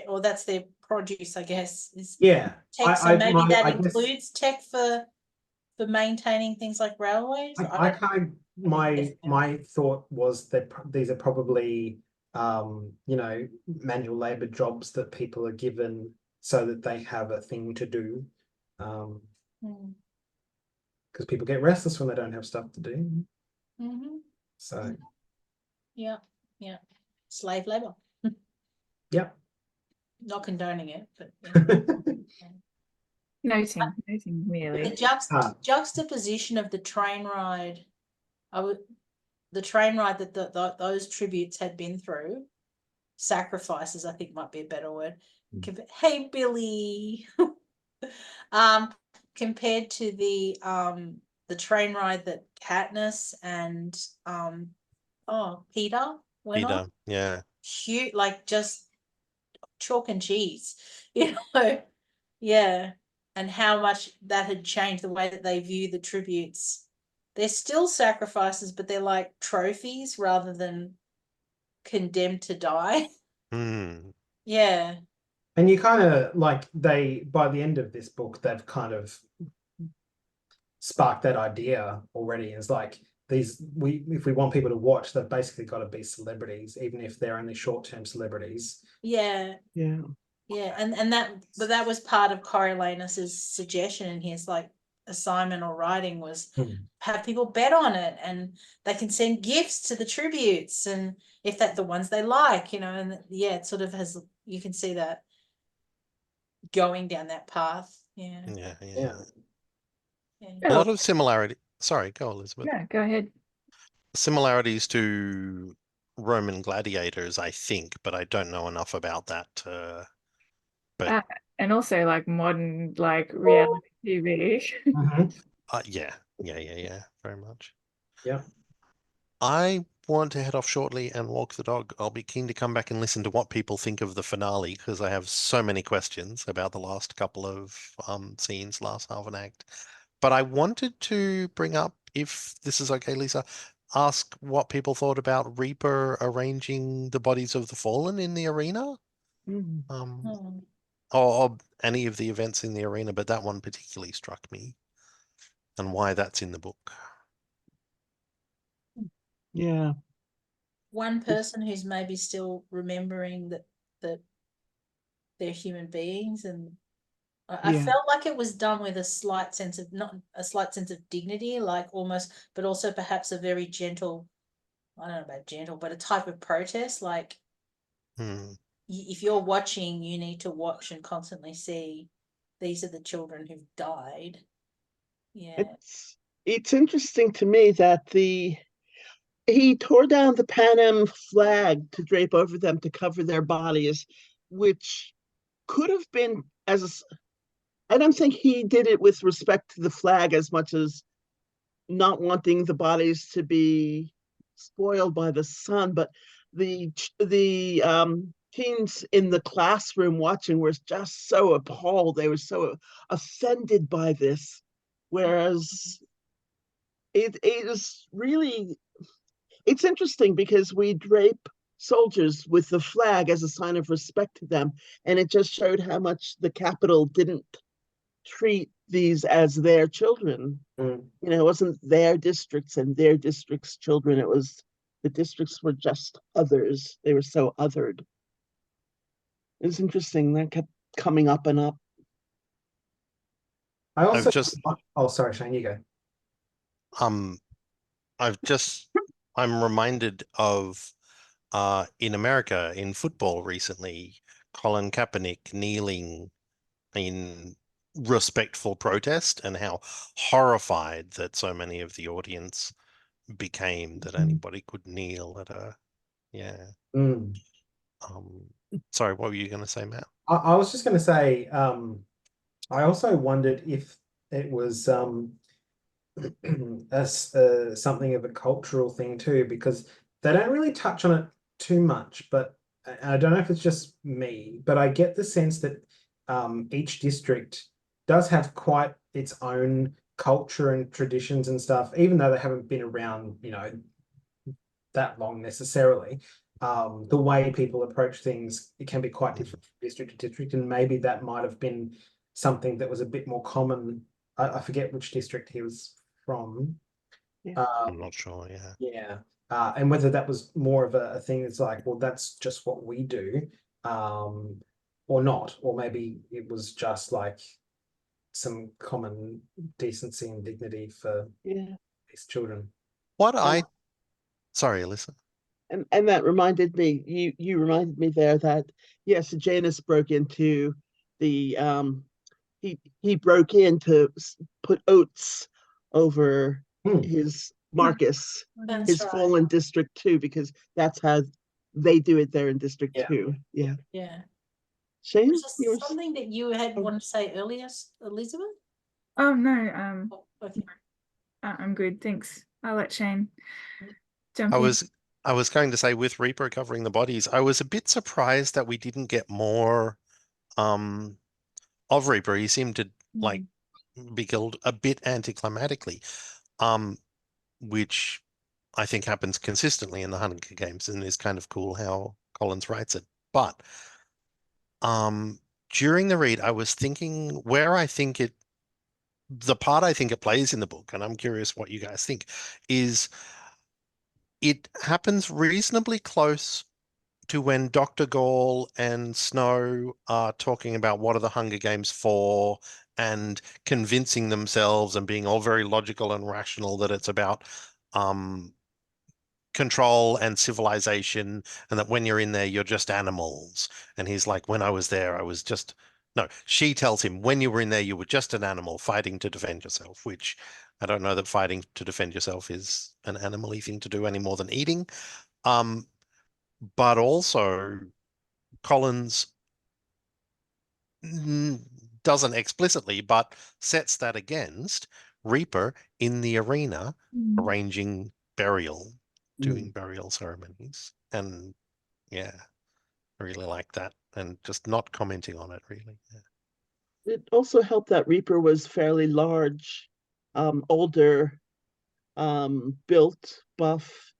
or that's their produce, I guess. Is tech. So maybe that includes tech for maintaining things like railways. My thought was that these are probably manual labor jobs that people are given so that they have a thing to do. Because people get restless when they don't have stuff to do. So yeah, slave labor. Yep. Not condoning it, but noting merely. The juxtaposition of the train ride, the train ride that those tributes had been through, sacrifices, I think might be a better word. Hey Billy, compared to the train ride that Katniss and Peter went on. Yeah. Huge, like just chalk and cheese, yeah, and how much that had changed the way that they view the tributes. They're still sacrifices, but they're like trophies rather than condemned to die. Yeah. And you kind of like by the end of this book, they've kind of sparked that idea already. It's like if we want people to watch, they've basically got to be celebrities, even if they're only short-term celebrities. Yeah. And that was part of Coriolanus's suggestion, and he's like, assignment or writing was Hmm. have people bet on it, and they can send gifts to the tributes, and if that the ones they like, and yeah, it sort of has, you can see that going down that path. Yeah. Yeah, yeah. Yeah. Yeah. A lot Oh, of similarity. Sorry, go Elizabeth. yeah, go ahead. Similarities to Roman gladiators, I think, but I don't know enough about that. But And also like modern like reality TV. Mhm. yeah, very much. Yeah. I want to head off shortly and walk the dog. I'll be keen to come back and listen to what people think of the finale because I have so many questions about the last couple of scenes, last half an act. But I wanted to bring up, if this is okay, Lisa, ask what people thought about Reaper arranging the bodies of the fallen in the arena, Mhm. Hmm. or any of the events in the arena, but that one particularly struck me, and why that's in the book. Yeah. One person who's maybe still remembering that they're human beings, and I Yeah. felt like it was done with a slight sense of, not a slight sense of dignity, like almost, but also perhaps a very gentle, I don't know about gentle, but a type of protest. Like Hmm. if you're watching, you need to watch and constantly see these are the children who've died. Yeah. It's interesting to me that he tore down the Pan Am flag to drape over them to cover their bodies, which could have been I don't think he did it with respect to the flag as much as not wanting the bodies to be spoiled by the sun, but the teens in the classroom watching were just so appalled. They were so offended by this, whereas it is really, it's interesting because we drape soldiers with the flag as a sign of respect to them, and it just showed how much the capital didn't treat these as their children. Mm. It wasn't their districts and their districts' children. It was the districts were just others. They were so othered. It was interesting. That kept coming up and up. I also, just oh, sorry, Shane, you go. um I'm reminded of in America in football recently, Colin Kaepernick kneeling in respectful protest and how horrified that so many of the audience became that anybody could kneel at a Mm. Sorry, what were you going to say, Matt? I was just going to say, I also wondered if it was something of a cultural thing too, because they don't really touch on it too much, but I don't know if it's just me, but I get the sense that each district does have quite its own culture and traditions and stuff, even though they haven't been around, that long necessarily. The way people approach things, it can be quite different from district to district, and maybe that might have been something that was a bit more common. I forget which district he was from. Yeah. I'm not sure. Yeah. And whether that was more of a thing that's like, well, that's just what we do, or not, or maybe it was just like some common decency and dignity for Yeah. these children. Sorry, Alyssa. And that reminded me, you reminded me there that yes, Janus broke into the he broke in to put oats over Hmm. his Marcus, That's his right. fallen district too, because that's how they do it there in District Yeah. 2. Yeah. Yeah. Shane, Was you were there something that you had Oh. wanted to say earlier, Elizabeth? Oh no, Oh, okay. I'm good, thanks. I'll let Shane jump I in. was going to say, with Reaper covering the bodies, I was a bit surprised that we didn't get more of Reaper. He seemed to like be killed a bit anticlimactically, which I think happens consistently in the Hunger Games and is kind of cool how Collins writes it. But during the read, I was thinking where the part I think it plays in the book, and I'm curious what you guys think, is it happens reasonably close to when Dr. Gall and Snow are talking about what are the Hunger Games for and convincing themselves and being all very logical and rational that it's about control and civilization, and that when you're in there, you're just animals. And he's like, when I was there, I was just, no, she tells him, when you were in there, you were just an animal fighting to defend yourself, which I don't know that fighting to defend yourself is an animal-y thing to do any more than eating. But also Collins doesn't explicitly, but sets that against Reaper in the arena, arranging burial, doing burial ceremonies. And yeah, I really like that. And just not commenting on it, really. Yeah. It also helped that Reaper was fairly large, older, built, buff,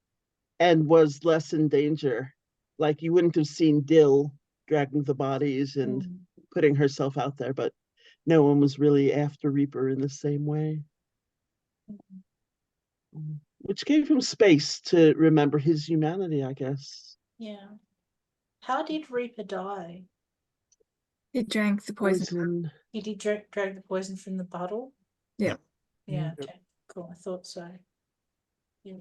and was less in danger. Like you wouldn't have seen Dill dragging the bodies and putting herself out there, but no one was really after Reaper in the same way. Which gave him space to remember his humanity, I guess. Yeah. How did Reaper die? He drank the poison. He did drag the poison from the bottle? Yep. Yeah, okay. Cool. I thought so. Yeah.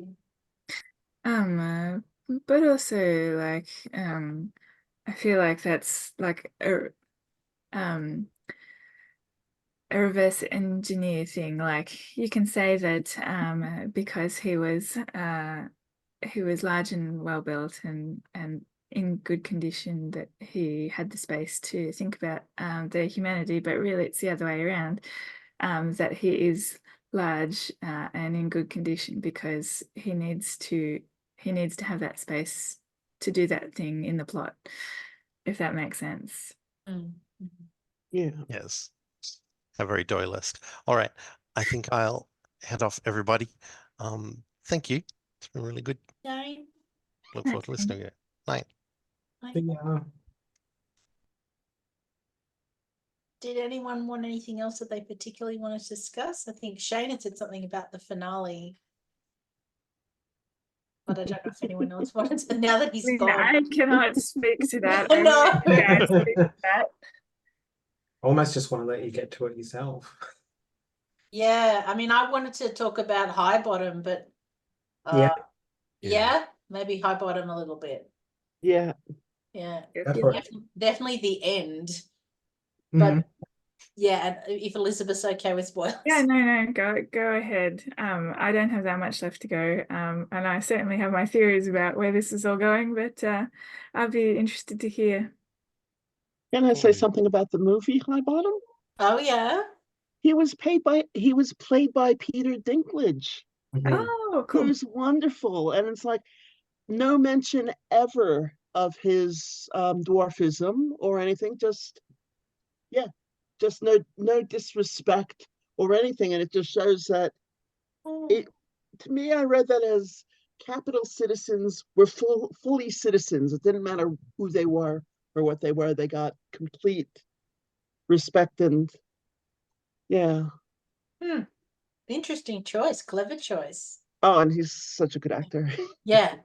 But also like I feel like that's like a reverse engineer thing. Like you can say that because he was large and well built and in good condition, that he had the space to think about their humanity, but really it's the other way around, that he is large and in good condition because he needs to have that space to do that thing in the plot, if that makes sense. Yeah. Yes. A very doylist. All right. I think I'll head off, everybody. Thank you. It's been really good. No. Look forward to listening to it. Night. Did anyone want anything else that they particularly wanted to discuss? I think Shane had said something about the finale, but I don't know if anyone else wanted to, now that he's gone. I cannot speak to that. I know. You guys speak to that. Almost just want to let you get to it yourself. Yeah, I mean, I wanted to talk about High Bottom, but yeah, maybe High Bottom a little bit. Yeah. Yeah, Go definitely the end. But yeah, and if Elizabeth's okay with spoilers. Yeah, no, go ahead. I don't have that much left to go. And I certainly have my theories about where this is all going, but I'd be interested to hear. Can I say something about the movie High Bottom? Oh yeah. He was played by Peter Dinklage. Oh, cool. It was wonderful. And it's like no mention ever of his dwarfism or anything, just no disrespect or anything. And it just shows that to me, I read that as capital citizens were fully citizens. It didn't matter who they were or what they were. They got complete respect and Interesting choice, clever choice. Oh, and he's such a good actor. Yeah.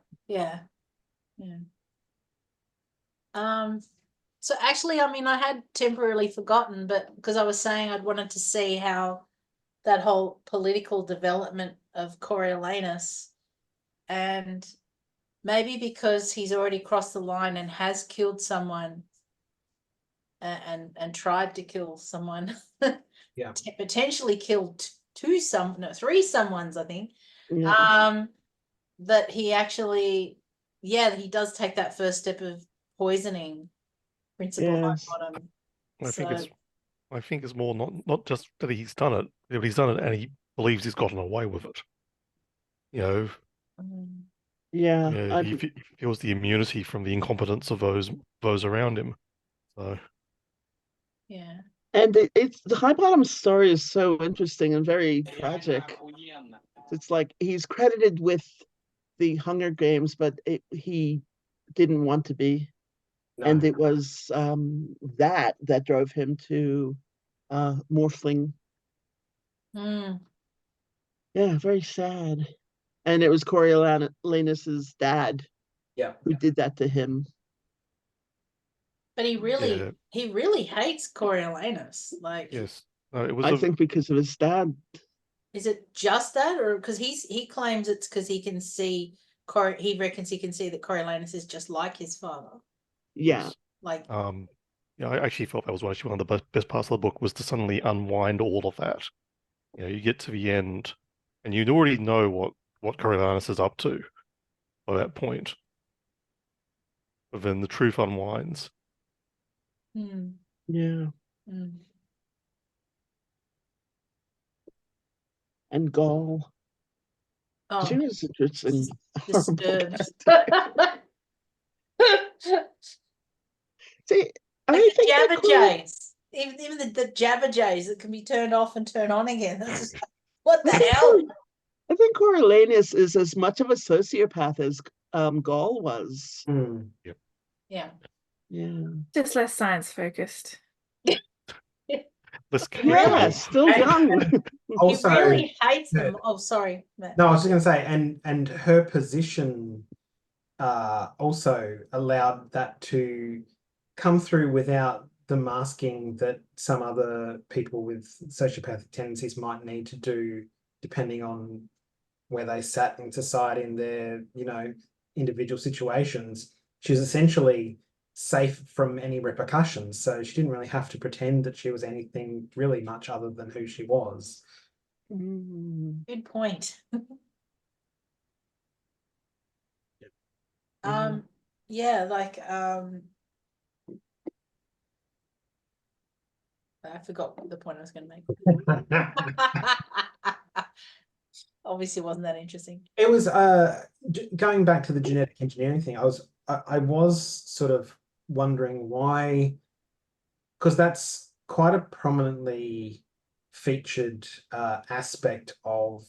So actually, I mean, I had temporarily forgotten, but because I was saying I'd wanted to see how that whole political development of Coriolanus, and maybe because he's already crossed the line and has killed someone and tried to kill someone, potentially killed three someones, I think. That he actually, he does take that first step of poisoning Principal High Bottom. I think it's more not just that he's done it, but he's done it and he believes he's gotten away with it. He feels the immunity from the incompetence of those around him. So and it's the High Bottom story is so interesting and very tragic. It's like he's credited with the Hunger Games, but he didn't want to be. No. And it was that drove him to Morphling. Yeah, very sad. And it was Coriolanus's dad who did that to him. But he really hates Coriolanus. Like, yes. No, it was I a think because of his dad. Is it just that, or because he claims it's because he can see he reckons he can see that Coriolanus is just like his father. Yeah. Like, yeah, I actually felt that was actually one of the best parts of the book was to suddenly unwind all of that. You know, you get to the end, and you already know what Coriolanus is up to by that point. But then the truth unwinds. hmm, Yeah. hmm. And Gaul. She Oh, was interesting. disturbed. See, Like I the think that Jabberjays, even the Jabberjays that can be turned off and turn on again. That's just like, what the I think hell? I think Coriolanus is as much of a sociopath as Gaul was. Hmm. Yeah. Yeah. Just less science focused. Less Really? Yeah, capable. still And young. Also, he really hates yeah. them. Oh, sorry, Matt. No, I was just going to say, and her position also allowed that to come through without the masking that some other people with sociopathic tendencies might need to do, depending on where they sat in society in their, individual situations. She was essentially safe from any repercussions, so she didn't really have to pretend that she was anything really much other than who she was. Mm, Good point. yeah. Yeah, like I forgot the point I was going to make. Obviously, wasn't that interesting. It was going back to the genetic engineering thing. I was sort of wondering why, because that's quite a prominently featured aspect of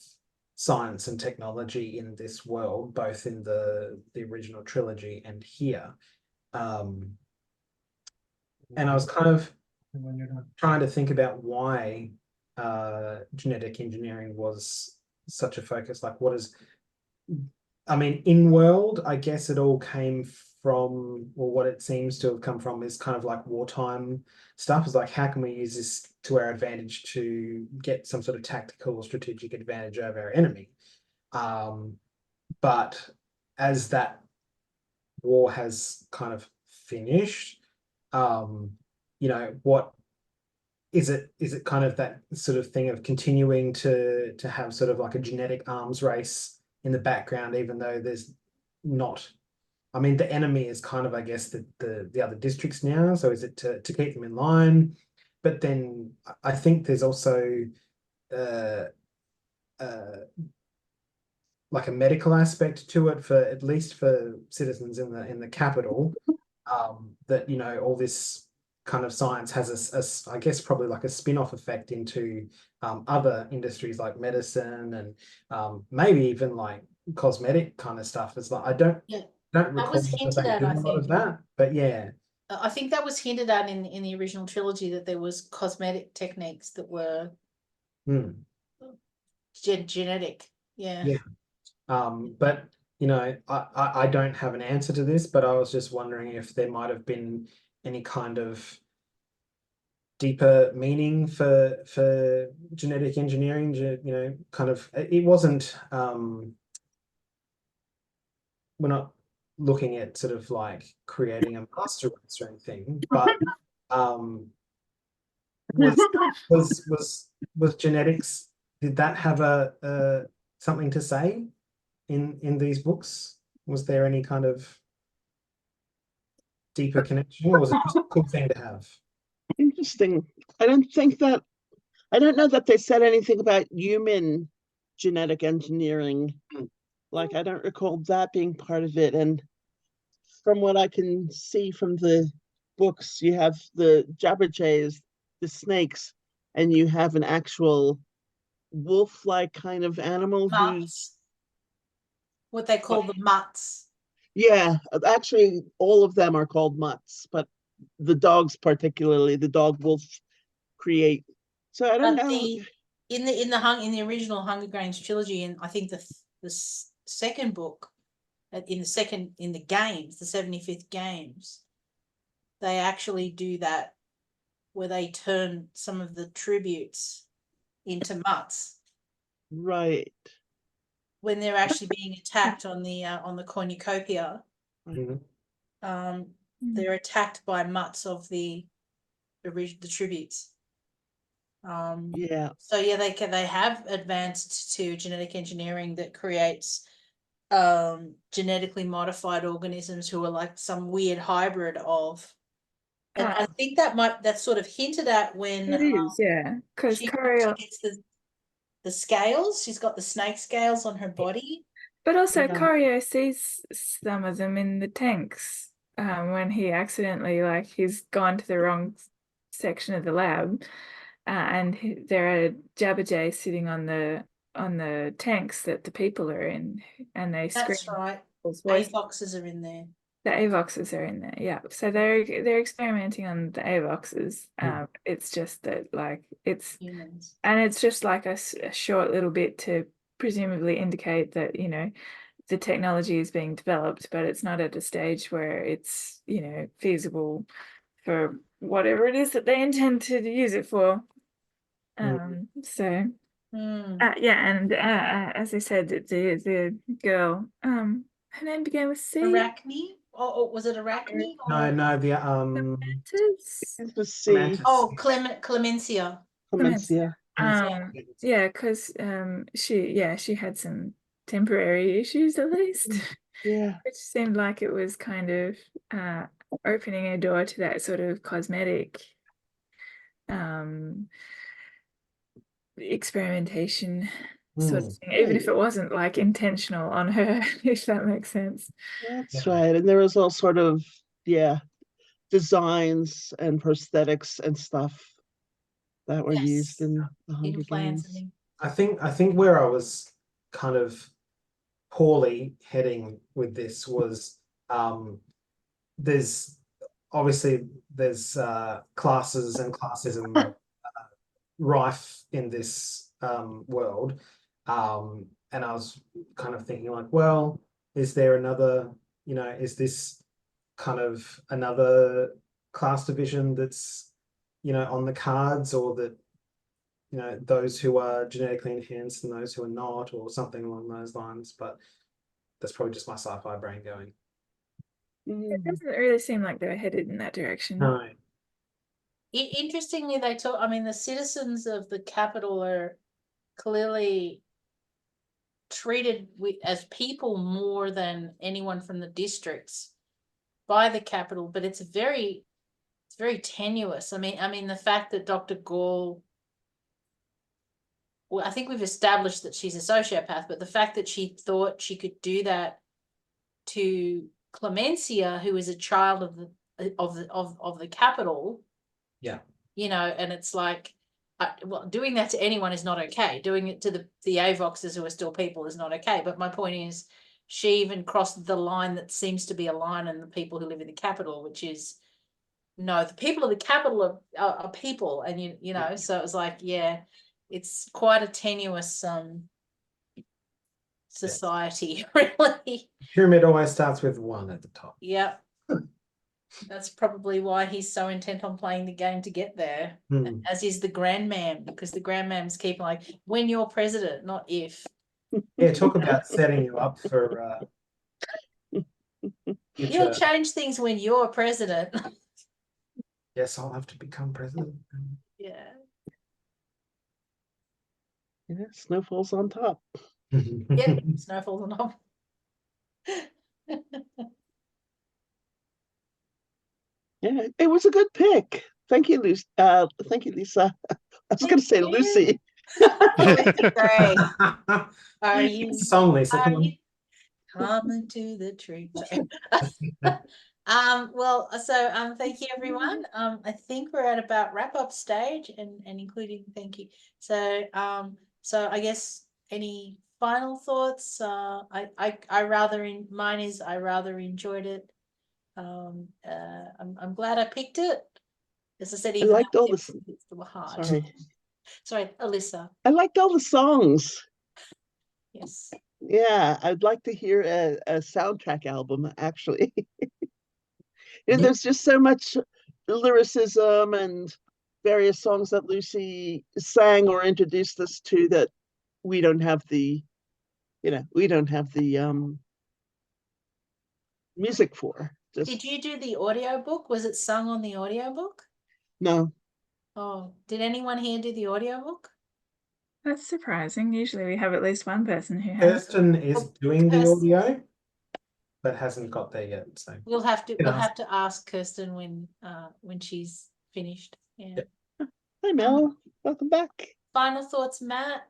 science and technology in this world, both in the original trilogy and here. And I was kind of trying to think about why genetic engineering was such a focus. Like, I mean, in world, I guess it all came from, or what it seems to have come from is kind of like wartime stuff. It's like, how can we use this to our advantage to get some sort of tactical or strategic advantage over our enemy? But as that war has kind of finished, what is it kind of that sort of thing of continuing to have sort of like a genetic arms race in the background, even though there's not, I mean, the enemy is kind of, I guess, the other districts now. So is it to keep them in line? But then I think there's also uh, uh, like a medical aspect to it, for at least for citizens in the capital, that all this kind of science has I guess probably like a spin-off effect into other industries like medicine and maybe even like cosmetic kind of stuff. It's like I don't recall was that hinted they at, did I a lot of think. that, but yeah. I think that was hinted at in the original trilogy, that there was cosmetic techniques that were genetic. Yeah. Yeah. But I don't have an answer to this, but I was just wondering if there might have been any kind of deeper meaning for genetic engineering. Kind of, it wasn't. We're not looking at sort of like creating a master race or anything, but was was genetics? Did that have a something to say in these books? Was there any kind of deeper connection, or was it just a cool thing to have? Interesting. I don't know that they said anything about human genetic engineering. Like, I don't recall that being part of it. And from what I can see from the books, you have the Jabberjays, the snakes, and you have an actual wolf-like kind of animal who's, Mutts. What they call the mutts. yeah, actually all of them are called mutts, but the dogs, particularly the dog wolf, create. So I don't But know. in the original Hunger Games trilogy, and I think the second book, in the games, the 75th games, they actually do that where they turn some of the tributes into mutts Right. when they're actually being attacked on the cornucopia. Mhm. They're attacked by mutts of the tributes. Yeah. So yeah, they have advanced to genetic engineering that creates genetically modified organisms who are like some weird hybrid of, and I think that's sort of hinted at when It is, yeah, because she Corio, gets the scales. She's got the snake scales on her body. but also Yeah. Corio sees some of them in the tanks when he accidentally, like, he's gone to the wrong section of the lab, and there are Jabberjays sitting on the tanks that the people are in, and they scream. That's right. people's voices. Avoxes are in there. The AVOXes are in there, yeah. So they're experimenting on the AVOXes. It's just that, like, it's Humans. and it's just like a short little bit to presumably indicate that, you know, the technology is being developed, but it's not at a stage where it's, you know, feasible for whatever it is that they intend to use it for. So yeah, and as I said, the girl, her name began with C. Arachne? Or was it Arachne? No, the Clematis? It was C. Mantis. Oh, Clemencia. Clemencia. Yeah, because she had some temporary issues at least, Yeah. which seemed like it was kind of opening a door to that sort of cosmetic experimentation sort of thing, even if it wasn't like intentional on her, if that makes sense. That's right. And there was all sort of, designs and prosthetics and stuff that were used in the Hunger Implants Games. and I think where I was kind of poorly heading with this was there's obviously classes and classism rife in this world, and I was kind of thinking like, well, is there another, is this kind of another class division that's, on the cards, or that, those who are genetically enhanced and those who are not, or something along those lines. But that's probably just my sci-fi brain going. It doesn't really seem like they're headed in that direction. No. Interestingly, the citizens of the capital are clearly treated as people more than anyone from the districts by the capital, but it's very tenuous. I mean the fact that Dr. Gall, well, I think we've established that she's a sociopath, but the fact that she thought she could do that to Clemencia, who is a child of the capital. Yeah. And it's like, doing that to anyone is not okay. Doing it to the AVOXers who are still people is not okay. But my point is, she even crossed the line that seems to be a line in the people who live in the capital, which is, no, the people of the capital are people, and you know. So it was like, yeah, it's quite a tenuous society, really. Pyramid always starts with one at the top. Yep. That's probably why he's so intent on playing the game to get there, as is the grandmam, because the grandmams keep like, when you're president, not if. Yeah, talk about setting you up for You'll change things when you're president. Yes, I'll have to become president. Yeah. Yeah, snowfalls on top. Yeah, snowfalls on top. Yeah, it was a good pick. Thank you, Lucy. Thank you, Lisa. I was going to say Lucy. Great. Are you song, Lisa? Come on. Coming to the tree? Well, so thank you, everyone. I think we're at about wrap up stage, and including thank you. So I guess any final thoughts? I rather enjoyed it. I'm glad I picked it. As I said, even liked all it's hard. Sorry, Alyssa. I liked all the songs. Yes. Yeah, I'd like to hear a soundtrack album, actually. There's just so much lyricism and various songs that Lucy sang or introduced us to that we don't have the, music for. Did you do the audiobook? Was it sung on the audiobook? No. Oh, did anyone here do the audiobook? That's surprising. Usually we have at least one person who has. Kirsten is Well, doing the Kirsten- audio, but hasn't got there yet. So We'll have to Can ask. ask Kirsten when she's finished. Yeah. Yep. Hi, Mel. Welcome back. Final thoughts, Matt?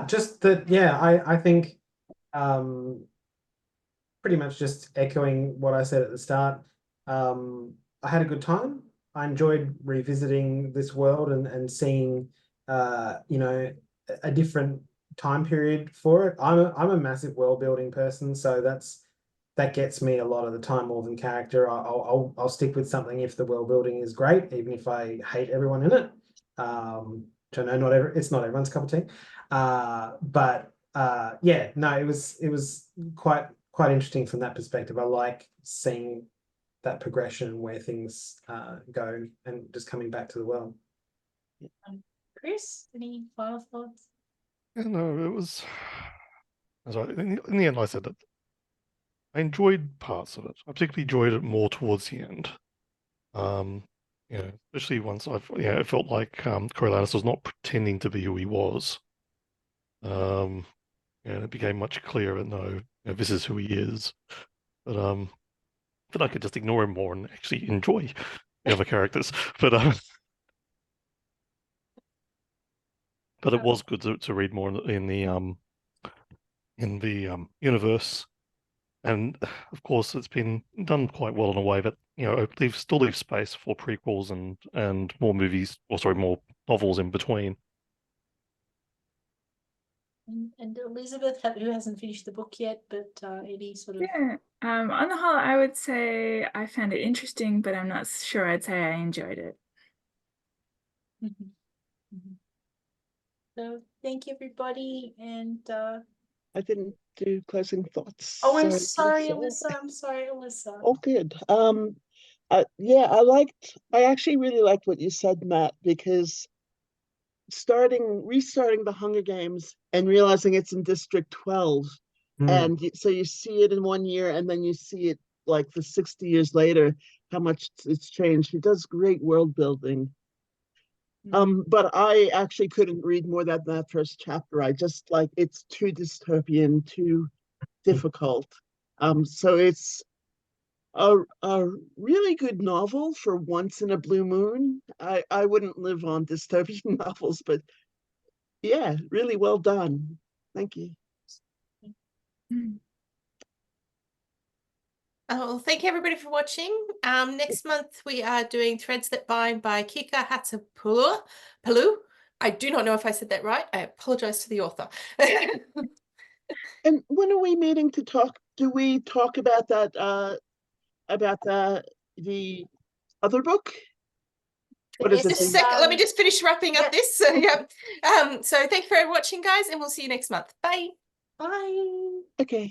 Just that, yeah, I think pretty much just echoing what I said at the start. I had a good time. I enjoyed revisiting this world and seeing you know, a different time period for it. I'm a massive world building person, so that gets me a lot of the time more than character. I'll stick with something if the world building is great, even if I hate everyone in it. Which I know it's not everyone's cup of tea. But yeah, no, it was quite interesting from that perspective. I like seeing that progression where things go and just coming back to the world. Chris, any final thoughts? Yeah, no, it was. Sorry, in the end, I said that I enjoyed parts of it. I particularly enjoyed it more towards the end. Especially once it felt like Coriolanus was not pretending to be who he was. And it became much clearer. No, this is who he is. But I could just ignore him more and actually enjoy the other characters. But it was good to read more in the universe. And of course, it's been done quite well in a way that still leaves space for prequels and more movies, more novels in between. And Elizabeth, who hasn't finished the book yet, but any sort of Yeah. On the whole, I would say I found it interesting, but I'm not sure I'd say I enjoyed it. So thank you, everybody, and I didn't do closing thoughts. oh, I'm sorry, Alyssa. Alyssa. I'm sorry, Alyssa. Oh, good. Yeah, I actually really liked what you said, Matt, because restarting the Hunger Games and realizing it's in District 12, and so you see it in 1 year, and then you see it like the 60 years later, how much it's changed. He does great world building. But I actually couldn't read more than that first chapter. I just it's too dystopian, too difficult. So it's a really good novel for once in a blue moon. I wouldn't live on dystopian novels, but yeah, really well done. Thank you. Well, thank you everybody for watching. Next month we are doing Threads That Bind by Kika Hatzopoulou. I do not know if I said that right. I apologize to the author. And when are we meeting to talk? Do we talk about that? About the other book? What is Just a it? second. Let me just finish wrapping up this. So yeah. So thank you for watching, guys, and we'll see you next month. Bye. Bye. Okay.